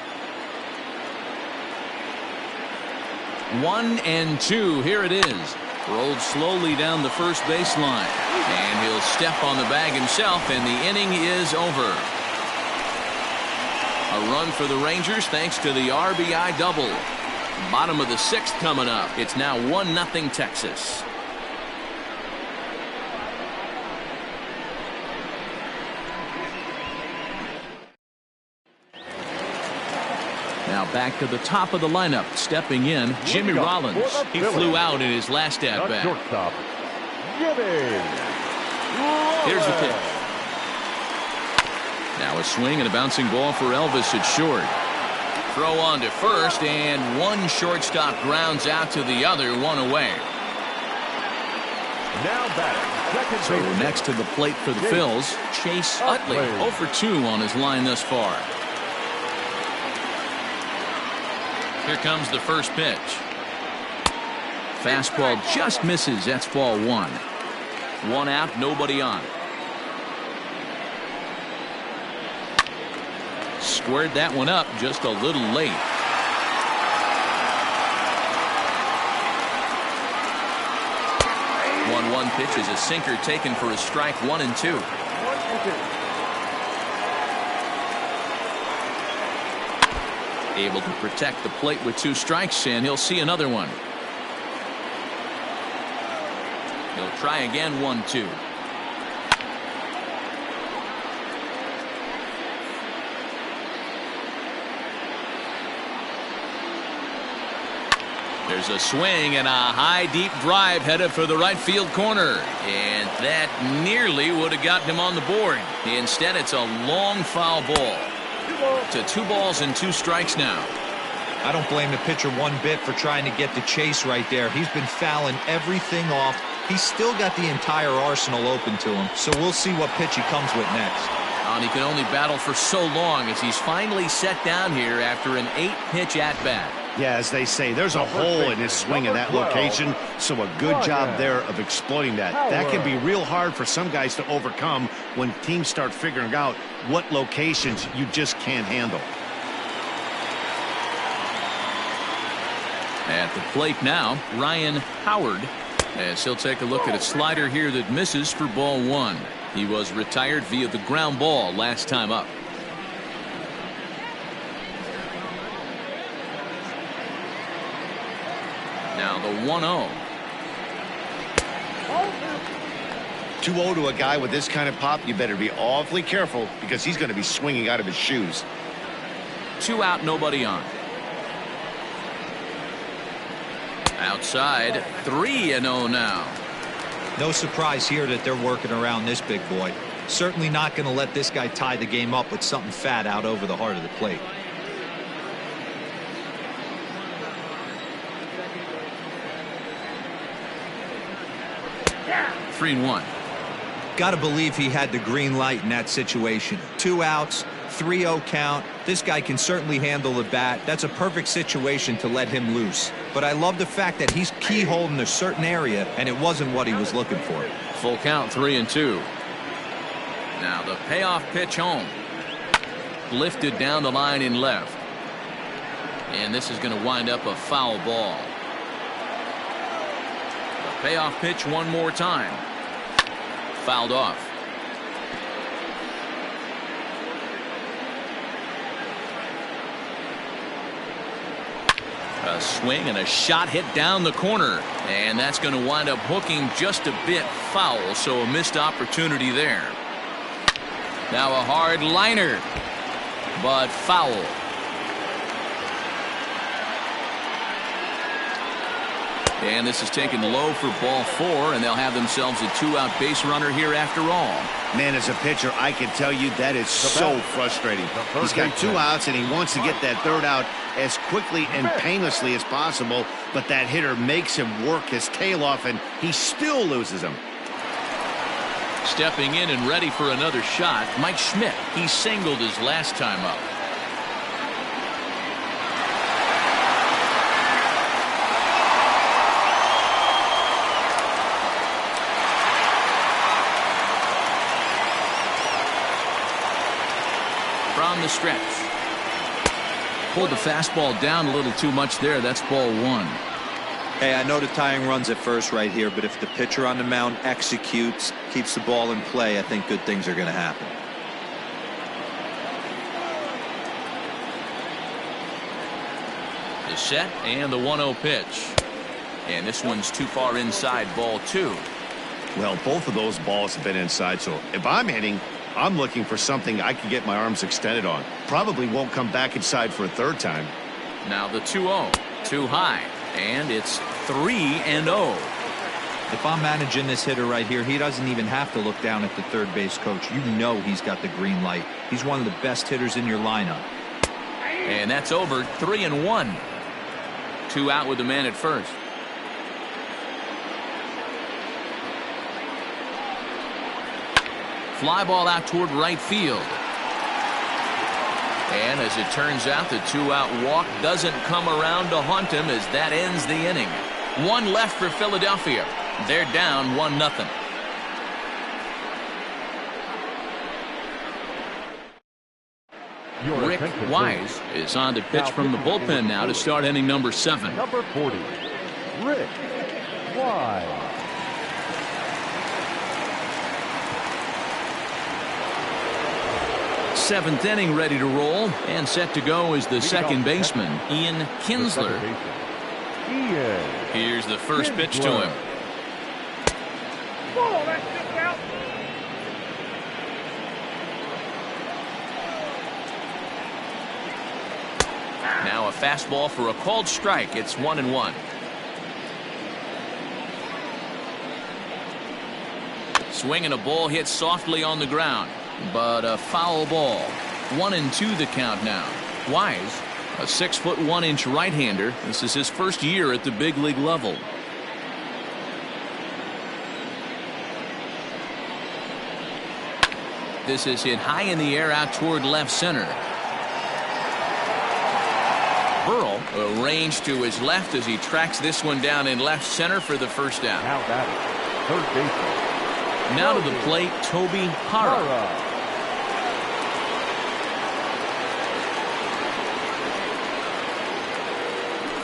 1-2. Here it is. Rolled slowly down the first baseline, and he'll step on the bag himself, and the inning is over. A run for the Rangers thanks to the RBI double. Bottom of the 6th coming up. It's now 1-0 Texas. Now back to the top of the lineup. Stepping in, Jimmy Rollins. He flew out in his last at-bat. Shortstop, Jimmy. Here's the pitch. Now a swing and a bouncing ball for Elvis at short. Throw on to first, and one shortstop grounds out to the other, 1 away. Now batting, So next to the plate for the Phils, Chase Utley, 0 for 2 on his line thus far. Here comes the first pitch. Fastball just misses. That's ball 1. 1 out, nobody on. Squared that one up just a little late. One pitch is a sinker taken for a strike. 1-2. Able to protect the plate with 2 strikes, and he'll see another one. He'll try again. 1-2. There's a swing and a high deep drive headed for the right field corner, and that nearly would have gotten him on the board. Instead, it's a long foul ball. To 2 balls and 2 strikes now. I don't blame the pitcher one bit for trying to get the chase right there. He's been fouling everything off. He's still got the entire arsenal open to him, so we'll see what pitch he comes with next. And he can only battle for so long as he's finally set down here after an 8-pitch at-bat. Yeah, as they say, there's a hole in his swing in that location, so a good job there of exploiting that. That can be real hard for some guys to overcome when teams start figuring out what locations you just can't handle. At the plate now, Ryan Howard, as he'll take a look at a slider here that misses for ball 1. He was retired via the ground ball last time up. Now the 1-0. 2-0 to a guy with this kind of pop, you better be awfully careful because he's going to be swinging out of his shoes. 2 out, nobody on. Outside, 3-0 now. No surprise here that they're working around this big boy. Certainly not going to let this guy tie the game up with something fat out over the heart of the plate. Yeah. 3-1. Got to believe he had the green light in that situation. 2 outs, 3-0 count. This guy can certainly handle the bat. That's a perfect situation to let him loose. But I love the fact that he's keyholed in a certain area, and it wasn't what he was looking for. Full count, 3-2. Now the payoff pitch home. Lifted down the line in left. And this is going to wind up a foul ball. The payoff pitch one more time. Fouled off. A swing and a shot hit down the corner. And that's going to wind up hooking just a bit foul, so a missed opportunity there. Now a hard liner, but foul. And this is taken low for ball 4, and they'll have themselves a 2-out base runner here after all. Man, as a pitcher, I can tell you that is so frustrating. He's got 2 outs, and he wants to get that 3rd out as quickly and painlessly as possible, but that hitter makes him work his tail off, and he still loses him. Stepping in and ready for another shot, Mike Schmidt. He singled his last time up. From the stretch. Pulled the fastball down a little too much there. That's ball 1. Hey, I know the tying run's at first right here, but if the pitcher on the mound executes, keeps the ball in play, I think good things are going to happen. The set and the 1-0 pitch. And this one's too far inside, ball 2. Well, both of those balls have been inside, so if I'm hitting, I'm looking for something I can get my arms extended on. Probably won't come back inside for a 3rd time. Now the 2-0. Too high. And it's 3-0. If I'm managing this hitter right here, he doesn't even have to look down at the third base coach. You know he's got the green light. He's one of the best hitters in your lineup. And that's over. 3-1. 2 out with the man at first. Fly ball out toward right field. And as it turns out, the 2-out walk doesn't come around to haunt him as that ends the inning. 1 left for Philadelphia. They're down 1-0. Rick Wise is on to pitch from the bullpen now to start inning number 7. Number 40, Rick Wise. Seventh inning ready to roll, and set to go is the second baseman, Ian Kinsler. Here's the first pitch to him. Oh, that's just out. Now a fastball for a called strike. It's 1-1. Swing and a ball hit softly on the ground, but a foul ball. 1-2 the count now. Wise, a 6-foot 1-inch right-hander. This is his first year at the big league level. This is hit high in the air out toward left center. Burrell arranged to his left as he tracks this one down in left center for the first out. Now batting, third baseman. Now to the plate, Toby Hara.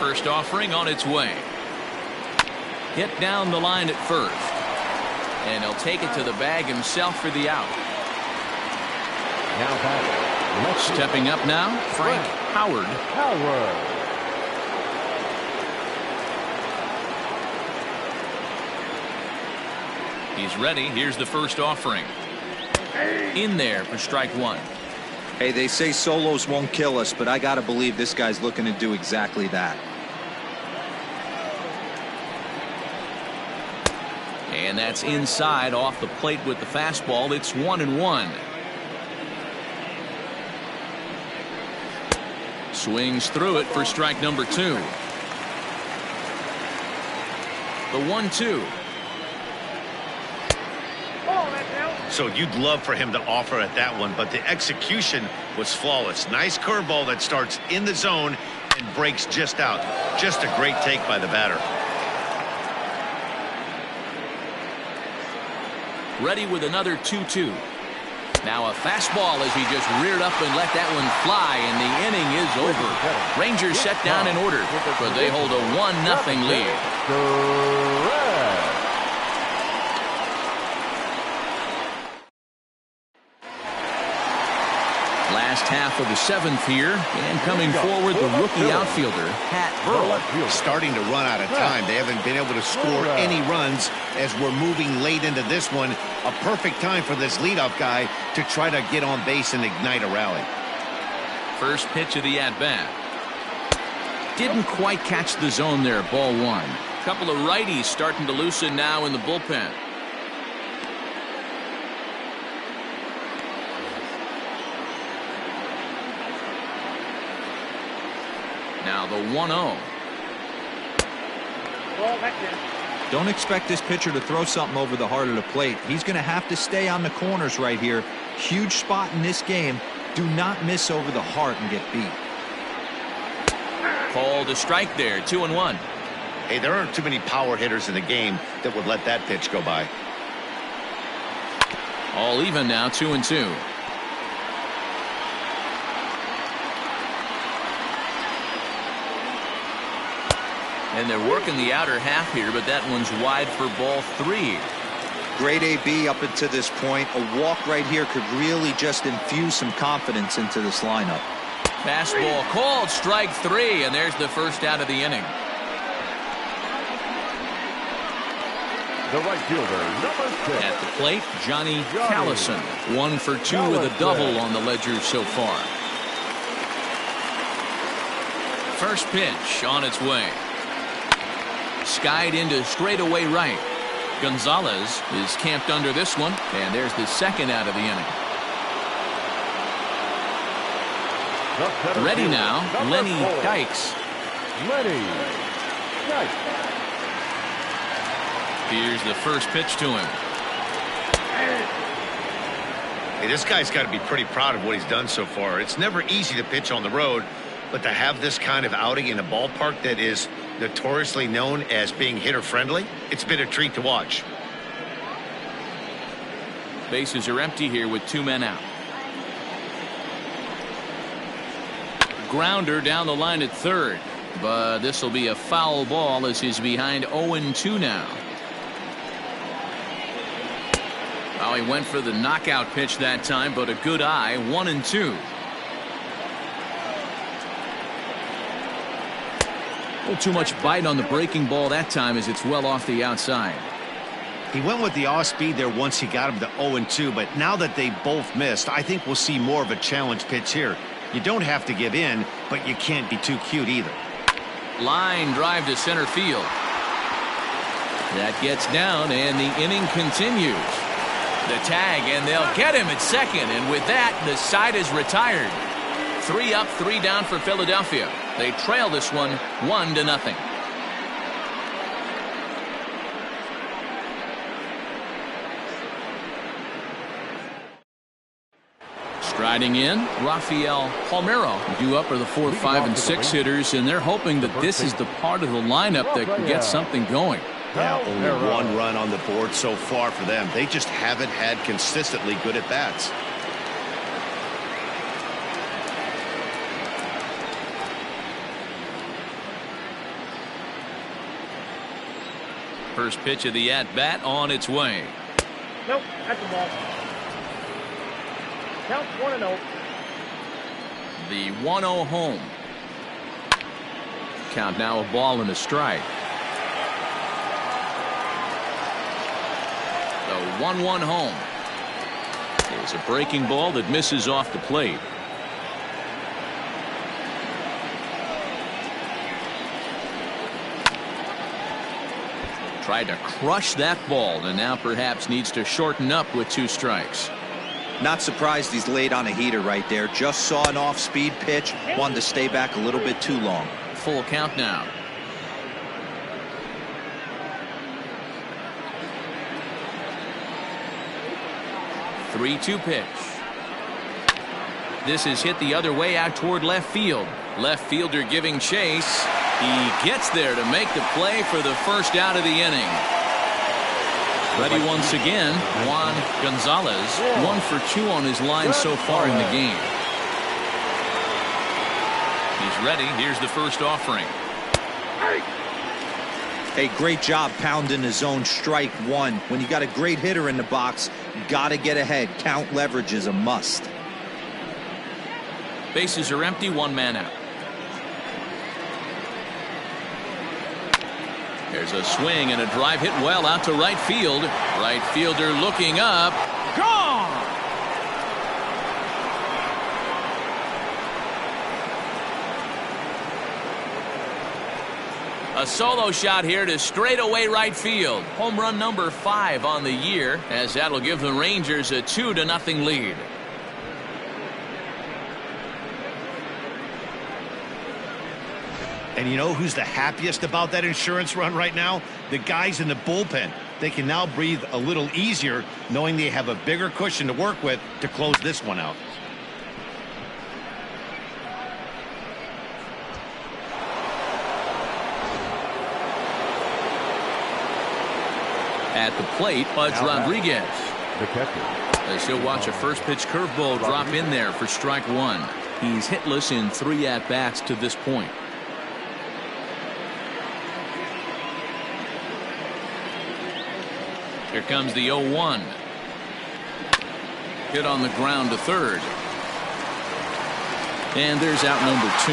First offering on its way. Hit down the line at first. And he'll take it to the bag himself for the out. Now batting, stepping up now, Frank Howard. He's ready. Here's the first offering. In there for strike 1. Hey, they say solos won't kill us, but I gotta believe this guy's looking to do exactly that. And that's inside off the plate with the fastball. It's 1-1. Swings through it for strike number 2. The 1-2. So you'd love for him to offer at that one, but the execution was flawless. Nice curveball that starts in the zone and breaks just out. Just a great take by the batter. Ready with another 2-2. Now a fastball as he just reared up and let that one fly, and the inning is over. Rangers set down in order, but they hold a 1-0 lead. Last half of the 7th here, and coming forward, the rookie outfielder, Pat Burrell. Starting to run out of time. They haven't been able to score any runs as we're moving late into this one. A perfect time for this leadoff guy to try to get on base and ignite a rally. First pitch of the at-bat. Didn't quite catch the zone there, ball 1. Couple of righties starting to loosen now in the bullpen. Now the 1-0. Don't expect this pitcher to throw something over the heart of the plate. He's going to have to stay on the corners right here. Huge spot in this game. Do not miss over the heart and get beat. Called a strike there, 2-1. Hey, there aren't too many power hitters in the game that would let that pitch go by. All even now, 2-2. And they're working the outer half here, but that one's wide for ball 3. Great AB up until this point. A walk right here could really just infuse some confidence into this lineup. Fastball called, strike 3, and there's the first out of the inning. The right fielder, number 6. At the plate, Johnny Callison. 1 for 2 with a double on the ledger so far. First pitch on its way. Skied into straightaway right. Gonzalez is camped under this one, and there's the second out of the inning. Ready now, Lenny Dykes. Lenny Dykes. Here's the first pitch to him. Hey, this guy's got to be pretty proud of what he's done so far. It's never easy to pitch on the road, but to have this kind of outing in a ballpark that is notoriously known as being hitter-friendly, it's been a treat to watch. Bases are empty here with 2 men out. Grounder down the line at third, but this will be a foul ball as he's behind 0-2 now. Well, he went for the knockout pitch that time, but a good eye, 1-2. A little too much bite on the breaking ball that time as it's well off the outside. He went with the off-speed there once he got him to 0-2, but now that they both missed, I think we'll see more of a challenge pitch here. You don't have to give in, but you can't be too cute either. Line drive to center field. That gets down, and the inning continues. The tag, and they'll get him at second, and with that, the side is retired. 3 up, 3 down for Philadelphia. They trail this one 1-0. Striding in, Rafael Palmeiro. Due up are the 4, 5, and 6 hitters, and they're hoping that this is the part of the lineup that can get something going. Yeah, only 1 run on the board so far for them. They just haven't had consistently good at-bats. First pitch of the at-bat on its way. Nope, that's a ball. Count 1-0. The 1-0 home. Count now a ball and a strike. The 1-1 home. There's a breaking ball that misses off the plate. Tried to crush that ball, and now perhaps needs to shorten up with 2 strikes. Not surprised he's laid on a heater right there. Just saw an off-speed pitch. Wanted to stay back a little bit too long. Full count now. The 3-2 pitch. This is hit the other way out toward left field. Left fielder giving chase. He gets there to make the play for the first out of the inning. Ready once again, Juan Gonzalez. 1 for 2 on his line so far in the game. He's ready. Here's the first offering. Hey, great job pounding his own strike 1. When you got a great hitter in the box, got to get ahead. Count leverage is a must. Bases are empty, one man out. There's a swing and a drive hit well out to right field. Right fielder looking up. Gone! A solo shot here to straightaway right field. Home run number 5 on the year, as that'll give the Rangers a 2-0 lead. And you know who's the happiest about that insurance run right now? The guys in the bullpen. They can now breathe a little easier knowing they have a bigger cushion to work with to close this one out. At the plate, Pudge Rodriguez. The catcher. As he'll watch a first pitch curveball drop in there for strike 1. He's hitless in 3 at-bats to this point. Here comes the 0-1. Hit on the ground to third. And there's out number 2.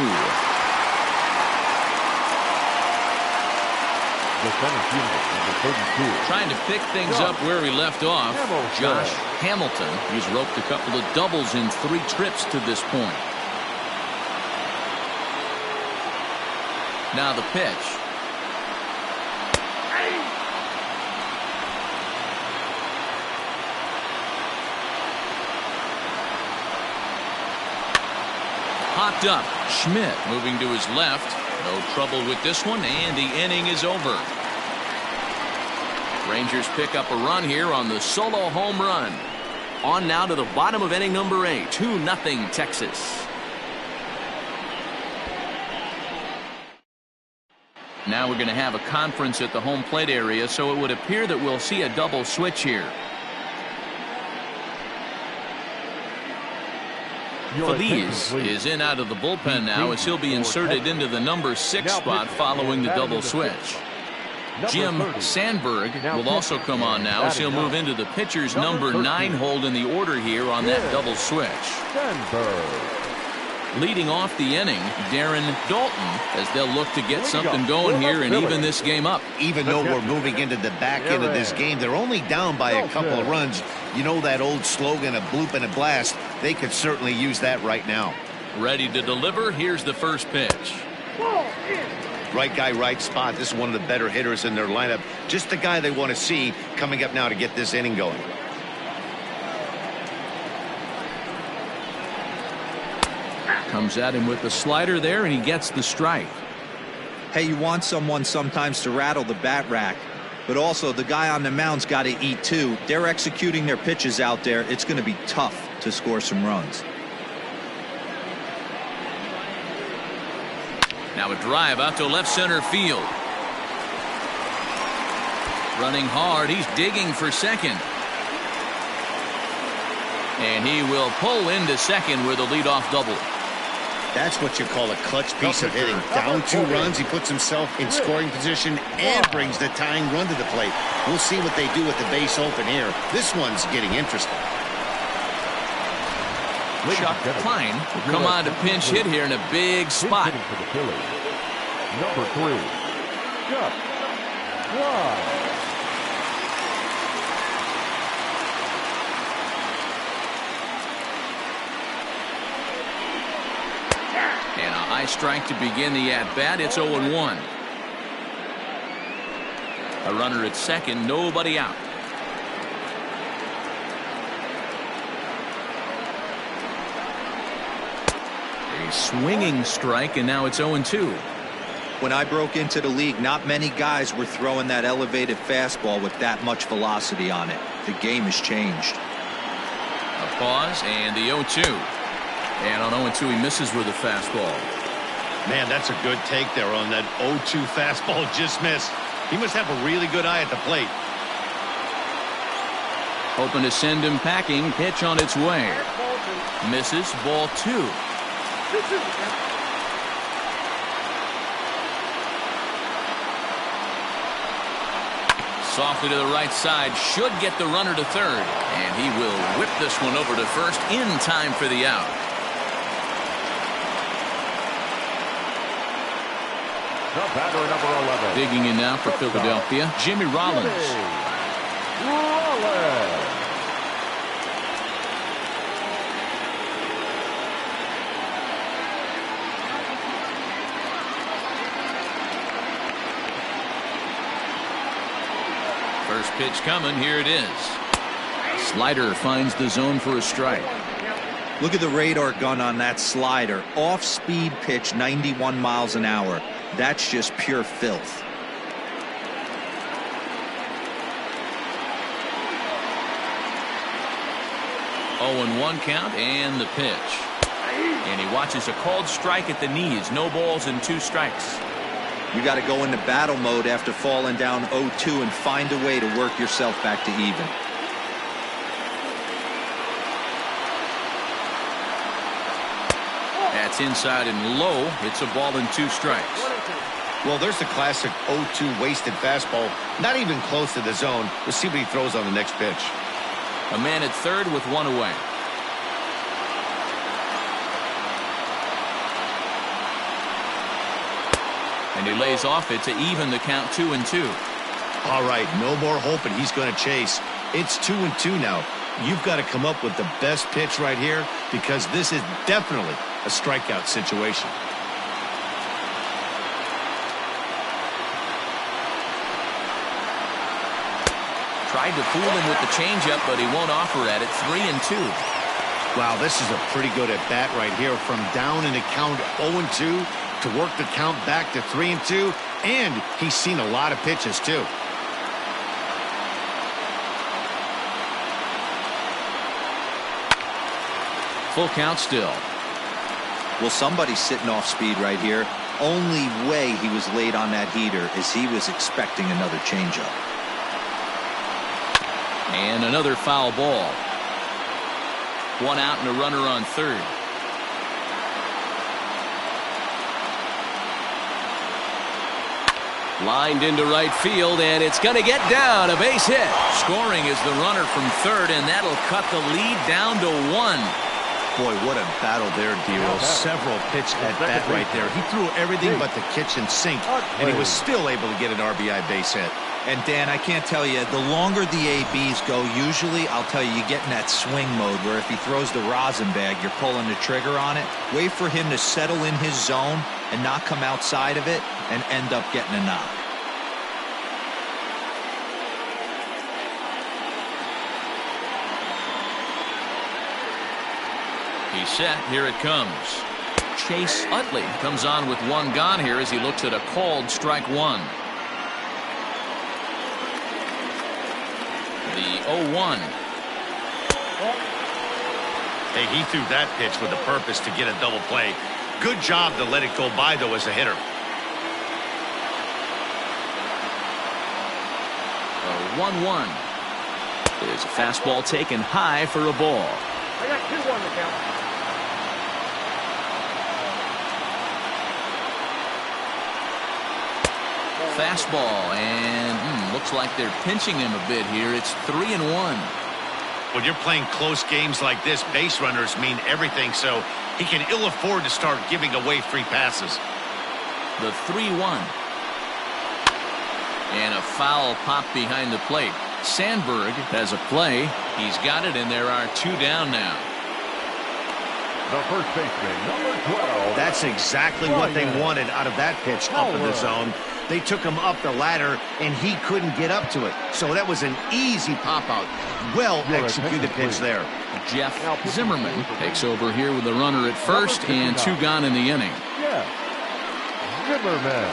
The center fielder, number 32. Trying to pick things up where we left off. Josh Hamilton. He's roped a couple of doubles in 3 trips to this point. Now the pitch. Popped up. Schmidt moving to his left. No trouble with this one, and the inning is over. Rangers pick up a run here on the solo home run. On now to the bottom of inning number 8. 2-0 Texas. Now we're going to have a conference at the home plate area, so it would appear that we'll see a double switch here. Phillies is in out of the bullpen now, as he'll be inserted into the number 6 spot following the double switch. Jim Sandberg will also come on now, as he'll move into the pitcher's number 9 hold in the order here on that double switch. Leading off the inning, Darren Dalton, as they'll look to get something going here and even this game up. Even though we're moving into the back end of this game, they're only down by a couple of runs. You know that old slogan, a bloop and a blast. They could certainly use that right now. Ready to deliver. Here's the first pitch. Right guy, right spot. This is one of the better hitters in their lineup. Just the guy they want to see coming up now to get this inning going. Comes at him with the slider there, and he gets the strike. Hey, you want someone sometimes to rattle the bat rack, but also the guy on the mound's got to eat too. They're executing their pitches out there. It's going to be tough to score some runs. Now a drive out to left center field. Running hard, he's digging for second. And he will pull into second with a leadoff double. That's what you call a clutch piece of hitting. Down 2 runs, he puts himself in scoring position and brings the tying run to the plate. We'll see what they do with the base open here. This one's getting interesting. Chuck Klein will come on to pinch hit here in a big spot. For the Phillies, number 3, Chuck Klein. And a high strike to begin the at-bat. It's 0-1. A runner at second, nobody out. A swinging strike, and now it's 0-2. When I broke into the league, not many guys were throwing that elevated fastball with that much velocity on it. The game has changed. A pause, and the 0-2. And on 0-2, he misses with a fastball. Man, that's a good take there on that 0-2 fastball just missed. He must have a really good eye at the plate. Hoping to send him packing. Pitch on its way. Misses. Ball 2. Softly to the right side. Should get the runner to third. And he will whip this one over to first in time for the out. The batter, number 11. Digging in now for Philadelphia, Jimmy Rollins. Rollins. First pitch coming. Here it is. Slider finds the zone for a strike. Look at the radar gun on that slider. Off-speed pitch, 91 miles an hour. That's just pure filth. Oh, and 1 count and the pitch. And he watches a called strike at the knees. No balls and 2 strikes. You got to go into battle mode after falling down 0-2 and find a way to work yourself back to even. That's inside and low. It's a ball and 2 strikes. Well, there's the classic 0-2 wasted fastball. Not even close to the zone. We'll see what he throws on the next pitch. A man at third with 1 away. And he lays off it to even the count 2-2. All right, no more hoping he's going to chase. It's 2-2 now. You've got to come up with the best pitch right here because this is definitely a strikeout situation. Tried to fool him with the changeup, but he won't offer at it. 3-2. Wow, this is a pretty good at bat right here. From down in the count 0-2 to work the count back to 3-2, and he's seen a lot of pitches too. Full count still. Well, somebody's sitting off speed right here. Only way he was late on that heater is he was expecting another changeup. And another foul ball. 1 out and a runner on third. Lined into right field, and it's going to get down. A base hit. Scoring is the runner from third, and that'll cut the lead down to 1. Boy, what a battle there, Dero. Several pitch at bat right there. He threw everything but the kitchen sink, and he was still able to get an RBI base hit. And, Dan, I can't tell you, the longer the ABs go, usually, I'll tell you, you get in that swing mode where if he throws the rosin bag, you're pulling the trigger on it. Wait for him to settle in his zone and not come outside of it and end up getting a knock. He's set. Here it comes. Chase Utley comes on with 1 gone here as he looks at a called strike 1. The 0-1. Hey, he threw that pitch with a purpose to get a double play. Good job to let it go by, though, as a hitter. 1-1. There's a fastball taken high for a ball. I got 2 on the count. Fastball, and looks like they're pinching him a bit here. It's 3-1. When you're playing close games like this, base runners mean everything, so he can ill afford to start giving away free passes. The 3-1. And a foul pop behind the plate. Sandberg has a play. He's got it, and there are 2 down now. The first baseman, number 12. That's exactly what they wanted out of that pitch up in the zone. They took him up the ladder, and he couldn't get up to it. So that was an easy pop-out. Well-executed pitch there. Jeff Zimmerman takes over here with the runner at first and 2 gone in the inning. Yes. Zimmerman.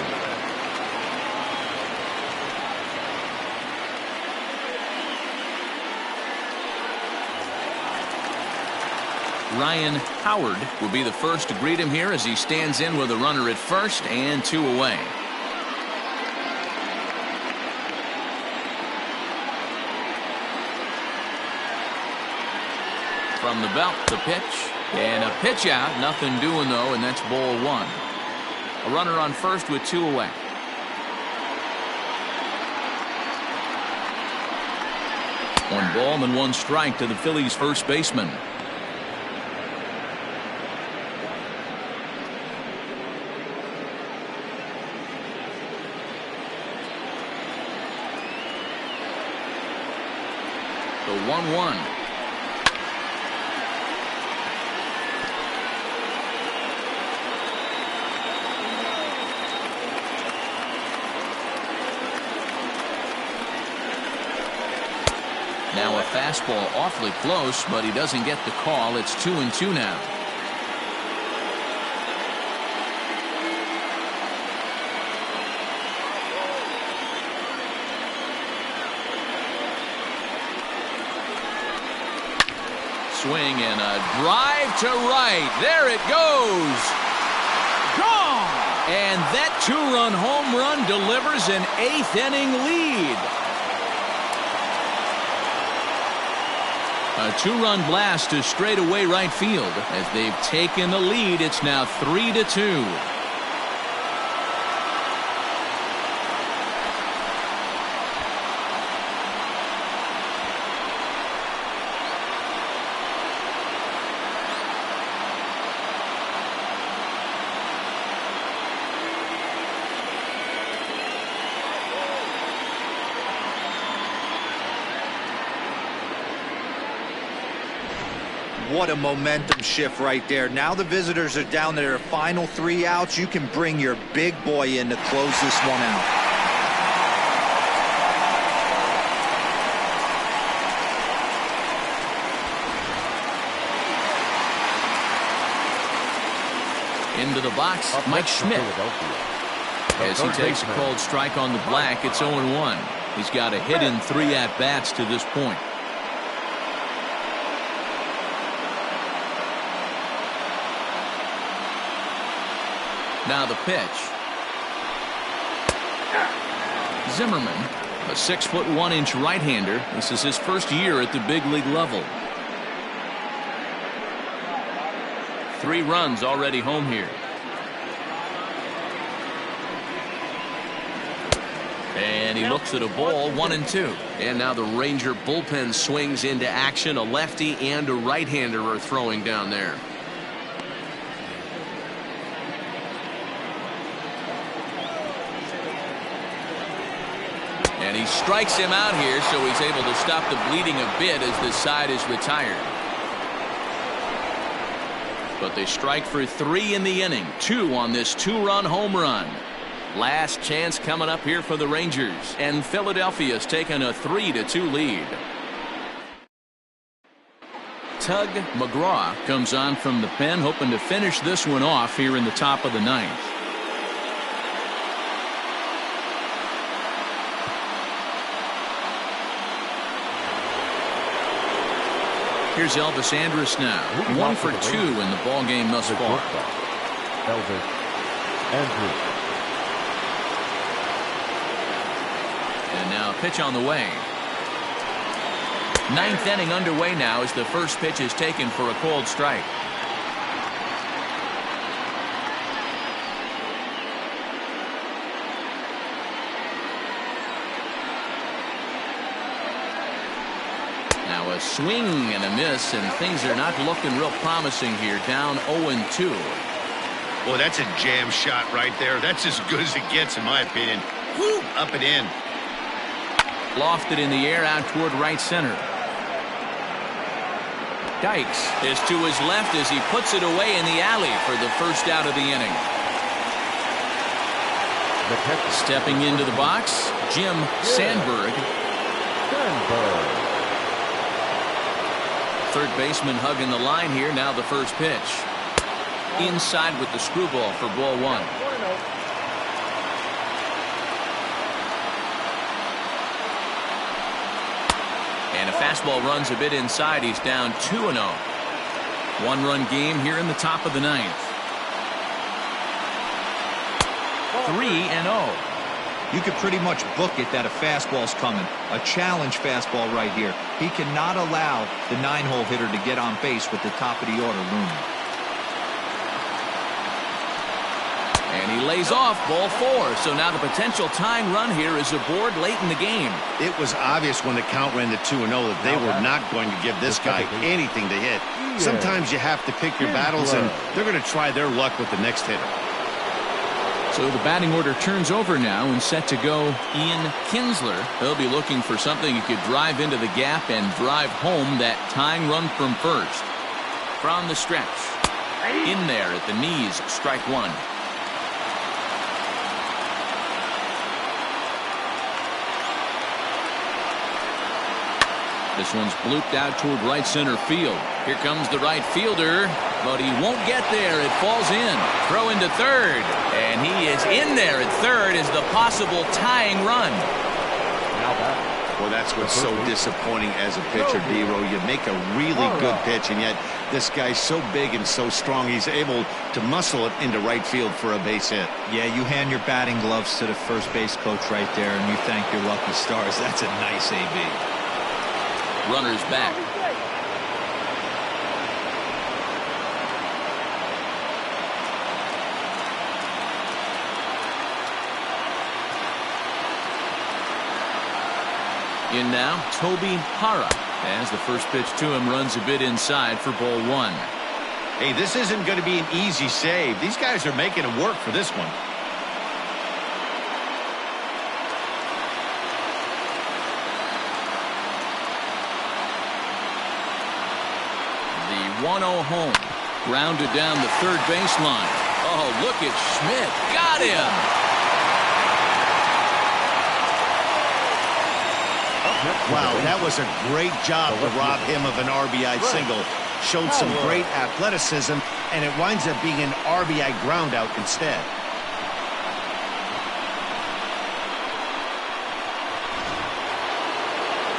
Ryan Howard will be the first to greet him here as he stands in with a runner at first and 2 away. From the belt, the pitch, and a pitch out. Nothing doing, though, and that's ball 1. A runner on first with 2 away. One ball and 1 strike to the Phillies' first baseman. The 1-1. Now a fastball awfully close, but he doesn't get the call. It's 2-2 now. Swing and a drive to right. There it goes. Gone! And that two-run home run delivers an 8th inning lead. A two-run blast to straightaway right field. As they've taken the lead, it's now 3-2. What a momentum shift right there. Now the visitors are down to their final 3 outs. You can bring your big boy in to close this one out. Into the box, Mike Schmidt. As he takes a cold strike on the black, it's 0-1. He's got a hit in 3 at-bats to this point. Now the pitch. Zimmerman, a 6'1" right-hander. This is his first year at the big league level. 3 runs already home here. And he looks at a ball, 1-2. And now the Ranger bullpen swings into action. A lefty and a right-hander are throwing down there. And he strikes him out here, so he's able to stop the bleeding a bit as this side is retired. But they strike for 3 in the inning. 2 on this 2-run home run. Last chance coming up here for the Rangers. And Philadelphia's taken a 3-2 lead. Tug McGraw comes on from the pen, hoping to finish this one off here in the top of the 9th. Here's Elvis Andrus now. 1 for 2 in the ball game thus far. Elvis Andrus. And now a pitch on the way. 9th inning underway now as the first pitch is taken for a cold strike. Now a swing and a miss, and things are not looking real promising here. Down 0-2. Boy, that's a jam shot right there. That's as good as it gets, in my opinion. Woo, up and in. Lofted in the air out toward right center. Dykes is to his left as he puts it away in the alley for the first out of the inning. Stepping into the box, Jim Sandberg. Third baseman hugging the line here. Now the first pitch. Inside with the screwball for ball 1. And a fastball runs a bit inside. He's down 2-0. 1-run game here in the top of the 9th. 3-0. You could pretty much book it that a fastball's coming. A challenge fastball right here. He cannot allow the 9-hole hitter to get on base with the top of the order looming. And he lays off ball 4. So now the potential tying run here is aboard late in the game. It was obvious when the count ran to 2-0 that they were not going to give this guy anything to hit. Sometimes you have to pick your battles, and they're going to try their luck with the next hitter. So the batting order turns over now and set to go Ian Kinsler. He'll be looking for something he could drive into the gap and drive home that tying run from first. From the stretch. In there at the knees, strike one. This one's blooped out toward right center field. Here comes the right fielder, but he won't get there. It falls in. Throw into third, and he is in there at third as the possible tying run. Well, that's what's so disappointing as a pitcher, D-Row. You make a really good pitch, and yet this guy's so big and so strong, he's able to muscle it into right field for a base hit. Yeah, you hand your batting gloves to the first base coach right there, and you thank your lucky stars. That's a nice AB. Runners back. In now, Toby Hara, as the first pitch to him runs a bit inside for ball one. Hey, this isn't going to be an easy save. These guys are making it work for this one. The 1-0 home. Grounded down the third baseline. Oh, look at Schmidt. Got him. Wow, that was a great job to rob him of an RBI single. Showed some great athleticism, and it winds up being an RBI groundout instead.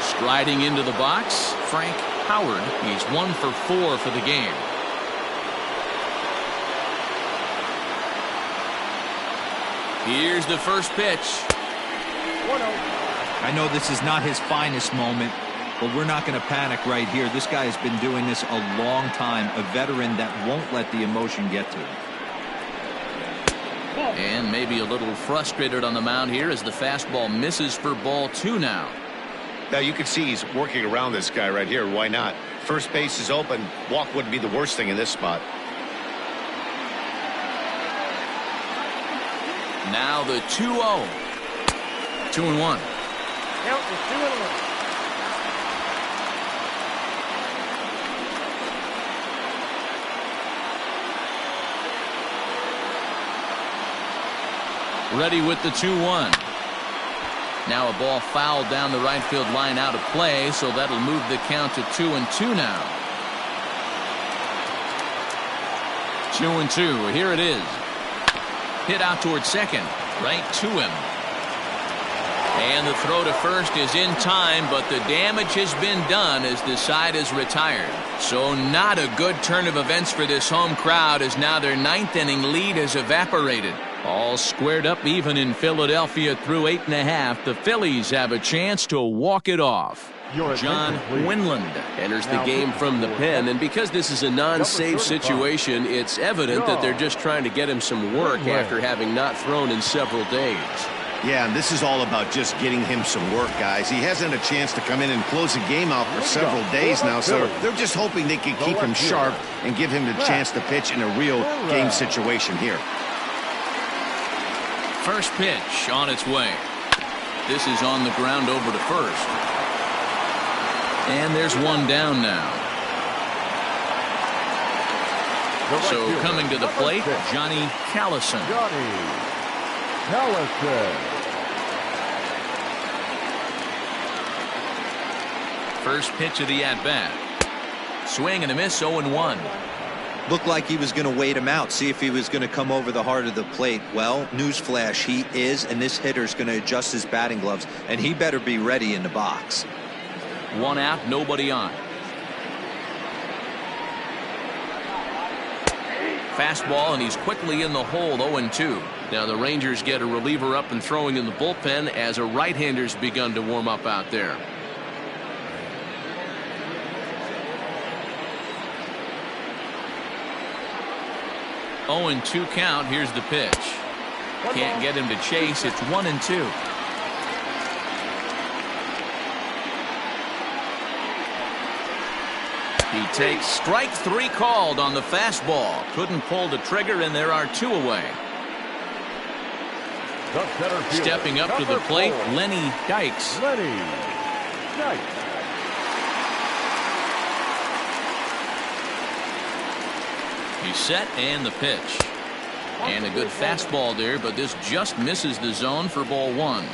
Striding into the box, Frank Howard. He's 1 for 4 for the game. Here's the first pitch. 1-0. I know this is not his finest moment, but we're not going to panic right here. This guy has been doing this a long time, a veteran that won't let the emotion get to him. And maybe a little frustrated on the mound here as the fastball misses for ball two now. Now you can see he's working around this guy right here. Why not? First base is open. Walk wouldn't be the worst thing in this spot. Now the 2-0. 2-1. Count is 2-1. Ready with the 2-1. Now a ball fouled down the right field line out of play, so that'll move the count to 2-2 now. 2-2. Here it is. Hit out towards second. Right to him. And the throw to first is in time, but the damage has been done as the side is retired. So not a good turn of events for this home crowd, as now their ninth inning lead has evaporated. All squared up even in Philadelphia through 8.5. The Phillies have a chance to walk it off. John Winland enters the game from the pen, and because this is a non-save situation, it's evident that they're just trying to get him some work after having not thrown in several days. Yeah, and this is all about just getting him some work, guys. He hasn't had a chance to come in and close the game out for several days now, so they're just hoping they can keep him sharp and give him the chance to pitch in a real game situation here. First pitch on its way. This is on the ground over to first. And there's one down now. So coming to the plate, Johnny Callison. First pitch of the at-bat. Swing and a miss, 0-1. Looked like he was going to wait him out, see if he was going to come over the heart of the plate. Well, newsflash, he is, and this hitter's going to adjust his batting gloves, and he better be ready in the box. One out, nobody on. Fastball, and he's quickly in the hole, 0-2. Now the Rangers get a reliever up and throwing in the bullpen as a right-hander's begun to warm up out there. And 2 count. Here's the pitch. Can't get him to chase. It's 1-2. He takes strike 3 called on the fastball. Couldn't pull the trigger, and there are 2 away. The center fielder, Stepping up to the number plate, 4, Lenny Dykes. Lenny Dykes. He's set and the pitch. And a good fastball there, but this just misses the zone for ball 1.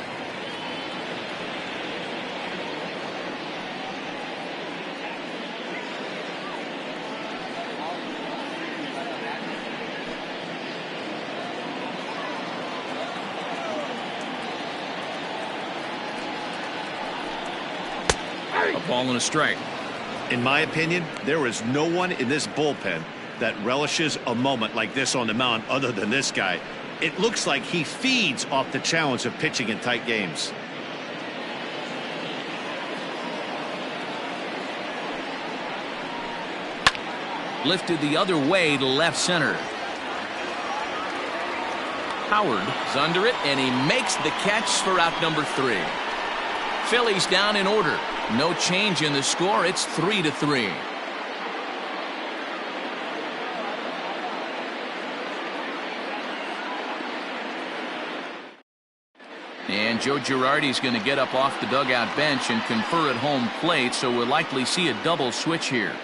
A ball and a strike. In my opinion, there is no one in this bullpen that relishes a moment like this on the mound other than this guy. It looks like he feeds off the challenge of pitching in tight games. Lifted the other way to left center. Howard is under it, and he makes the catch for out number 3. Phillies down in order. No change in the score. It's 3-3. And Joe Girardi's going to get up off the dugout bench and confer at home plate, so we'll likely see a double switch here.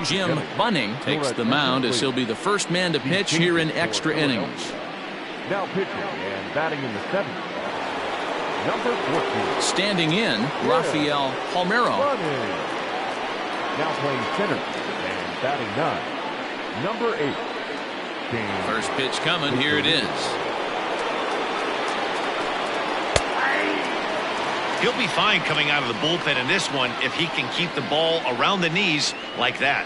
Jim Bunning takes the mound as he'll be the first man to pitch here in extra innings. Now pitching and batting in the 7th. Number 14. Standing in, Rafael Palmeiro. Now playing center and batting 9. Number 8. First pitch coming. Here it is. He'll be fine coming out of the bullpen in this one if he can keep the ball around the knees like that.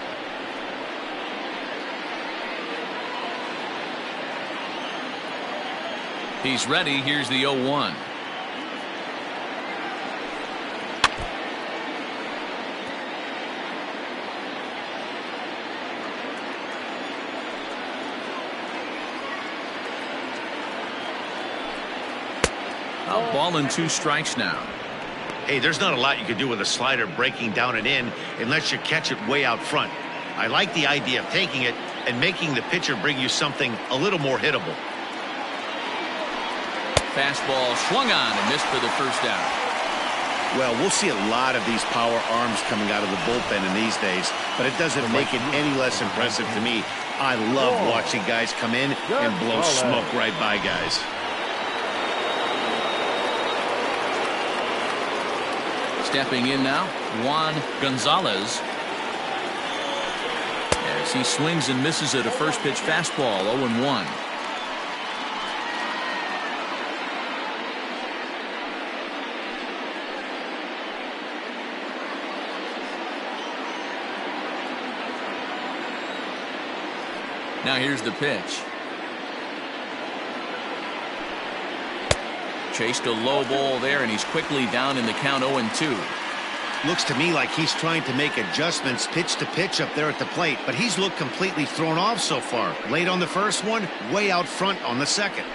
He's ready. Here's the 0-1. A ball and 2 strikes now. Hey, there's not a lot you can do with a slider breaking down and in unless you catch it way out front. I like the idea of taking it and making the pitcher bring you something a little more hittable. Fastball swung on and missed for the first out. Well, we'll see a lot of these power arms coming out of the bullpen in these days, but it doesn't make it any less impressive to me. I love watching guys come in and blow smoke right by guys. Stepping in now, Juan Gonzalez. As he swings and misses at a first pitch fastball, 0-1. Now here's the pitch. Chased a low ball there, and he's quickly down in the count 0-2. Looks to me like he's trying to make adjustments pitch to pitch up there at the plate, but he's looked completely thrown off so far. Late on the first one, way out front on the second.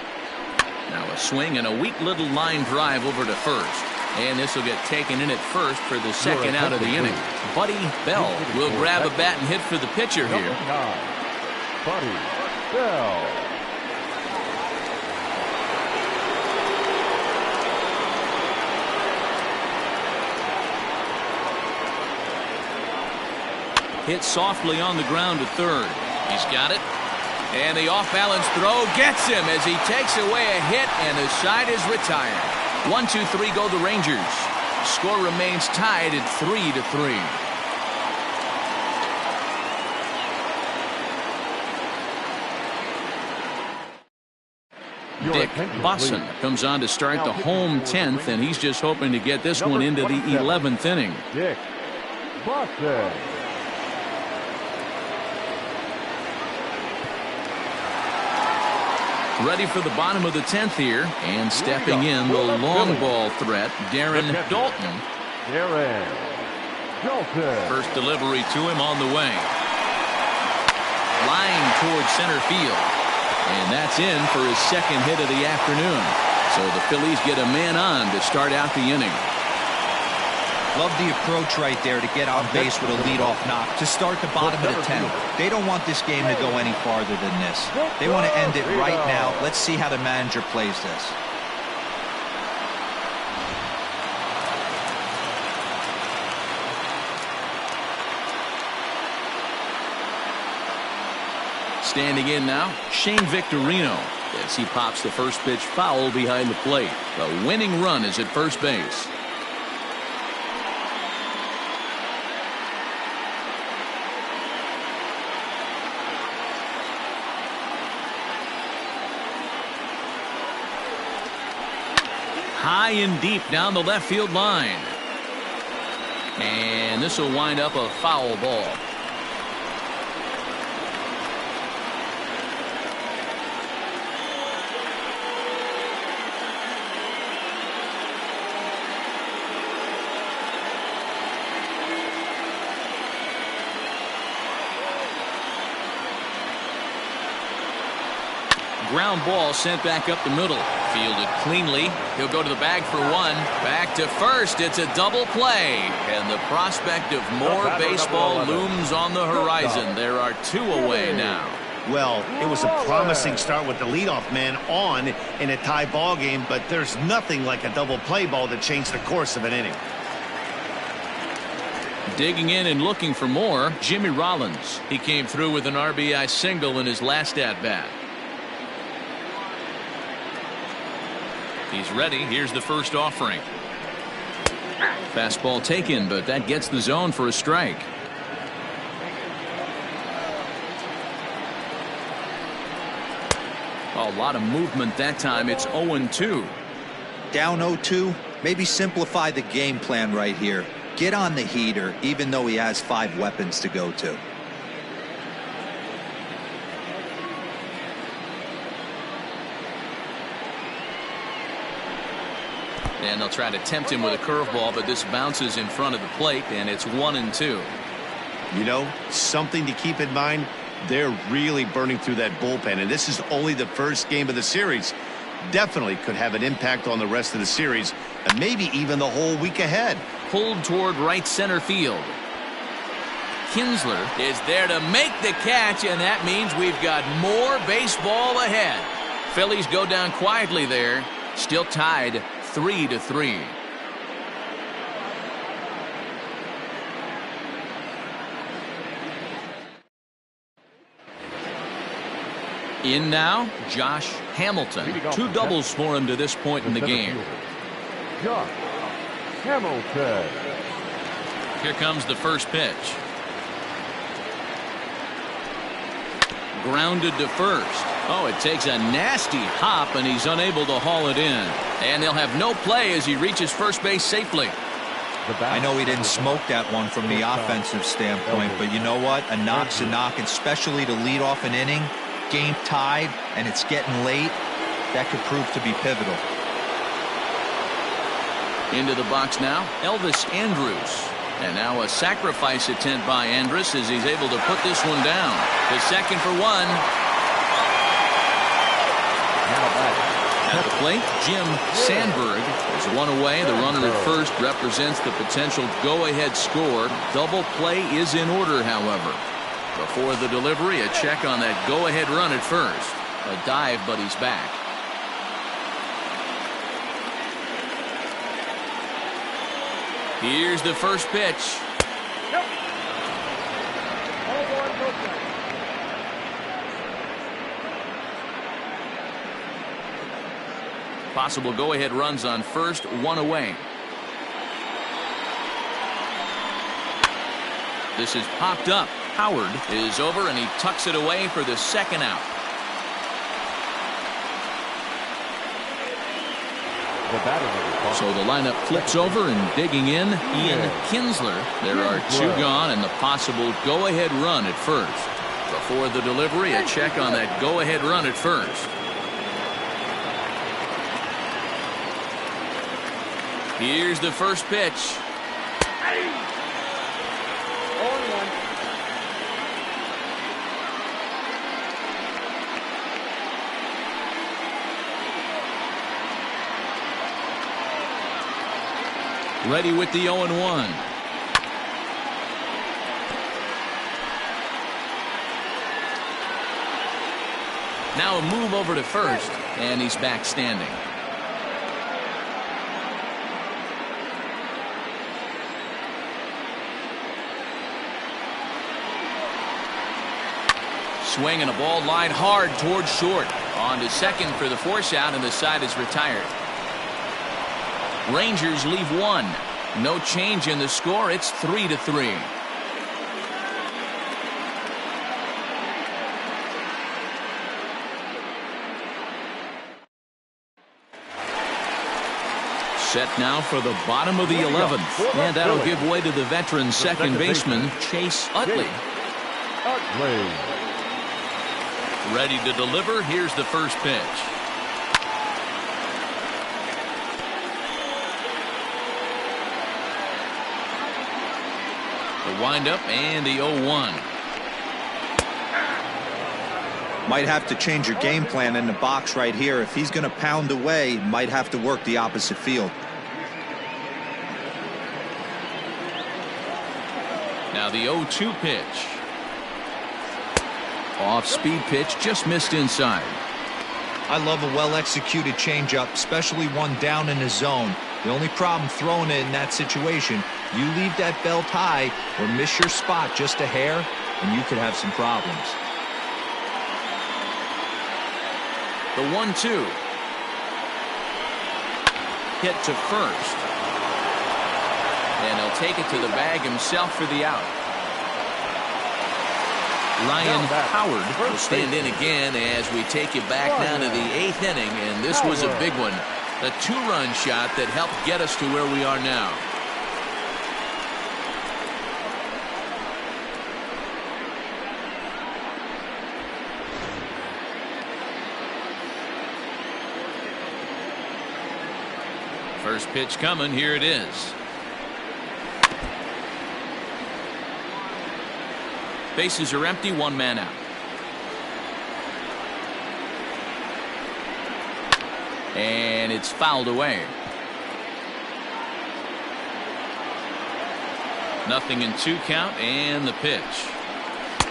Now a swing and a weak little line drive over to first. And this will get taken in at first for the second out of the inning. Buddy Bell will grab a bat and hit for the pitcher here. Buddy Bell. Hit softly on the ground to third. He's got it. And the off-balance throw gets him as he takes away a hit, and the side is retired. 1-2-3 go the Rangers. Score remains tied at 3-3. Dick Busson comes on to start the home 10th, and he's just hoping to get this one into the 11th inning. Dick Busson. Ready for the bottom of the 10th here, and stepping in the long ball threat, Darren Dalton. Darren Dalton. First delivery to him on the way. Line towards center field. And that's in for his second hit of the afternoon. So the Phillies get a man on to start out the inning. Love the approach right there to get on base with a leadoff knock to start the bottom of the 10th. They don't want this game to go any farther than this. They want to end it right now. Let's see how the manager plays this. Standing in now, Shane Victorino, as he pops the first pitch foul behind the plate. The winning run is at first base. High and deep down the left field line. And this will wind up a foul ball. Ground ball sent back up the middle. Fielded cleanly. He'll go to the bag for one. Back to first. It's a double play. And the prospect of more baseball looms on the horizon. There are two away now. Well, it was a promising start with the leadoff man on in a tie ball game, but there's nothing like a double play ball to change the course of an inning. Digging in and looking for more, Jimmy Rollins. He came through with an RBI single in his last at-bat. He's ready. Here's the first offering. Fastball taken, but that gets the zone for a strike. A lot of movement that time. It's 0-2. Down 0-2. Maybe simplify the game plan right here. Get on the heater, even though he has 5 weapons to go to. And they'll try to tempt him with a curveball, but this bounces in front of the plate, and it's 1-2. You know, something to keep in mind, they're really burning through that bullpen, and this is only the first game of the series. Definitely could have an impact on the rest of the series, and maybe even the whole week ahead. Pulled toward right center field. Kinsler is there to make the catch, and that means we've got more baseball ahead. Phillies go down quietly there, still tied 3-3. In now, Josh Hamilton. 2 doubles for him to this point in the game. Josh Hamilton. Here comes the first pitch. Grounded to first. Oh, it takes a nasty hop, and he's unable to haul it in. And they'll have no play as he reaches first base safely. I know he didn't smoke that one from the offensive standpoint, but you know what? A knock's a knock, especially to lead off an inning. Game tied, and it's getting late. That could prove to be pivotal. Into the box now, Elvis Andrus. And now a sacrifice attempt by Andrus as he's able to put this one down. The second for one. At the plate, Jim Sandberg is one away. The runner at first represents the potential go-ahead score. Double play is in order, however. Before the delivery, a check on that go-ahead run at first. A dive, but he's back. Here's the first pitch. Possible go-ahead runs on first, one away. This is popped up. Howard is over, and he tucks it away for the second out. So the lineup flips over, and digging in, Ian Kinsler. There are 2 gone, and the possible go-ahead run at first. Before the delivery, a check on that go-ahead run at first. Here's the first pitch. Ready with the 0-1. Now a move over to first, and he's back standing. Swinging a ball line hard towards short. On to second for the force out, and the side is retired. Rangers leave one. No change in the score. It's 3-3. Set now for the bottom of the 11th, and that'll give way to the veteran second baseman, Chase Utley. Ready to deliver. Here's the first pitch. The windup and the 0-1. Might have to change your game plan in the box right here. If he's going to pound away, might have to work the opposite field. Now the 0-2 pitch. Off-speed pitch, just missed inside. I love a well-executed changeup, especially one down in the zone. The only problem throwing it in that situation, you leave that belt high or miss your spot just a hair, and you could have some problems. The 1-2. Hit to first. And he'll take it to the bag himself for the out. Ryan Howard will stand in again as we take you back down to the 8th inning, and this was a big one. A 2-run shot that helped get us to where we are now. First pitch coming. Here it is. Bases are empty, one man out. And it's fouled away. Nothing in 2 count, and the pitch.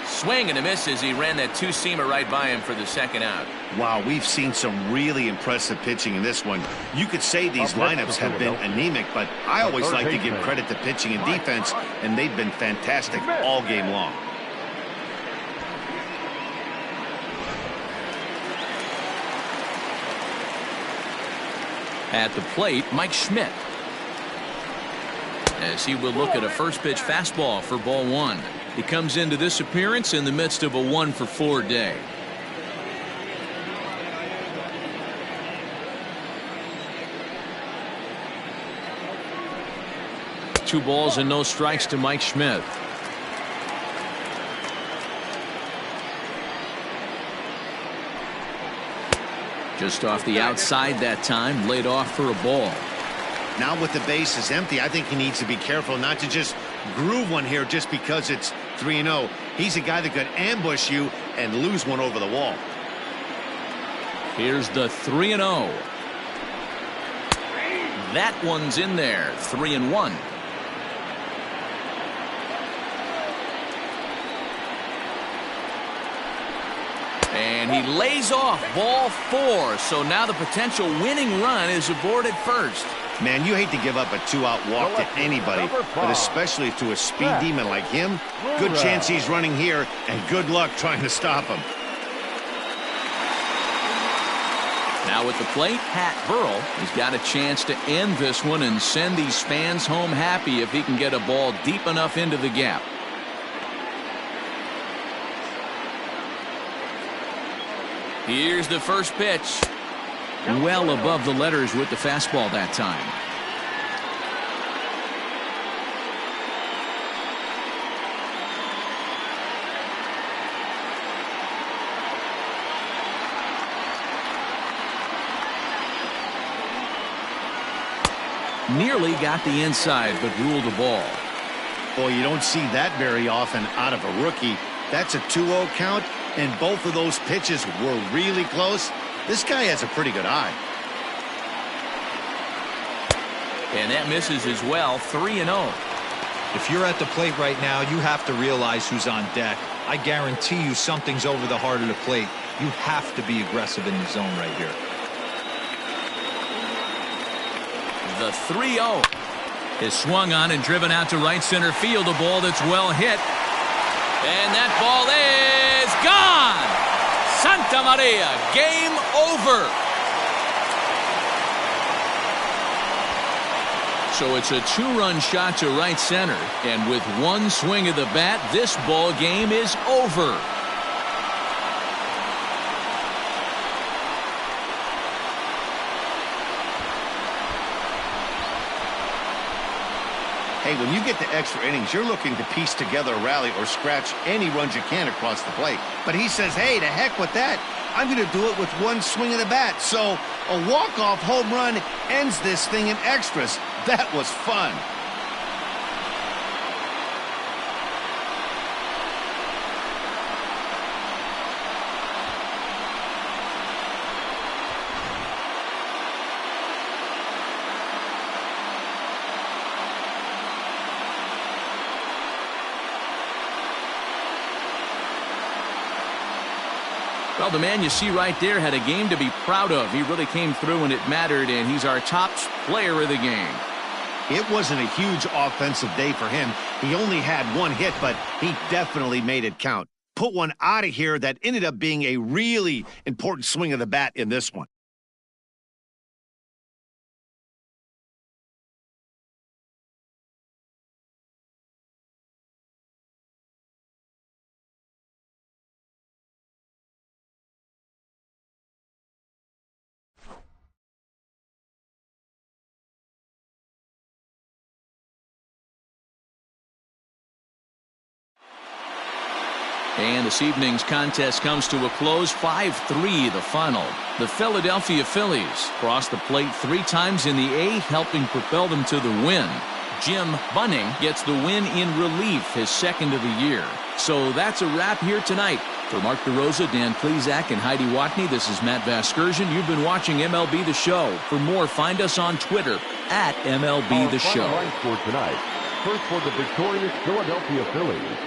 Swing and a miss as he ran that 2-seamer right by him for the second out. Wow, we've seen some really impressive pitching in this one. You could say these lineups have been anemic, but I always like to give credit to pitching and defense, and they've been fantastic all game long. At the plate, Mike Schmidt. As he will look at a first pitch fastball for ball 1. He comes into this appearance in the midst of a 1-for-4 day. Two balls and no strikes to Mike Schmidt. Just off the outside that time, laid off for a ball. Now with the bases empty, I think he needs to be careful not to just groove one here just because it's 3-0. He's a guy that could ambush you and lose one over the wall. Here's the 3-0. That one's in there. 3-1. And he lays off ball 4. So now the potential winning run is aboard at first. Man, you hate to give up a 2-out walk to anybody, but especially to a speed demon like him. Good chance he's running here, and good luck trying to stop him. Now at the plate, Pat Burrell has got a chance to end this one and send these fans home happy if he can get a ball deep enough into the gap. Here's the first pitch. Well above the letters with the fastball that time. Nearly got the inside, but ruled a ball. Boy, you don't see that very often out of a rookie. That's a 2-0 count, and both of those pitches were really close. This guy has a pretty good eye. And that misses as well. 3-0. If you're at the plate right now, you have to realize who's on deck. I guarantee you something's over the heart of the plate. You have to be aggressive in the zone right here. The 3-0 is swung on and driven out to right center field. A ball that's well hit. And that ball is gone. Santa Maria, game over. So it's a 2-run shot to right center. And with one swing of the bat, this ball game is over. Hey, when you get to extra innings, you're looking to piece together a rally or scratch any runs you can across the plate. But he says, hey, to heck with that. I'm going to do it with one swing of the bat. So a walk-off home run ends this thing in extras. That was fun. Well, the man you see right there had a game to be proud of. He really came through when it mattered, and he's our top player of the game. It wasn't a huge offensive day for him. He only had one hit, but he definitely made it count. Put one out of here that ended up being a really important swing of the bat in this one. And this evening's contest comes to a close. 5-3 the final. The Philadelphia Phillies crossed the plate 3 times in the 8th, helping propel them to the win. Jim Bunning gets the win in relief, his second of the year. So that's a wrap here tonight. For Mark DeRosa, Dan Plesac, and Heidi Watney, this is Matt Vasgersian. You've been watching MLB The Show. For more, find us on Twitter at MLB The Show. Our final line score tonight. First for the victorious Philadelphia Phillies,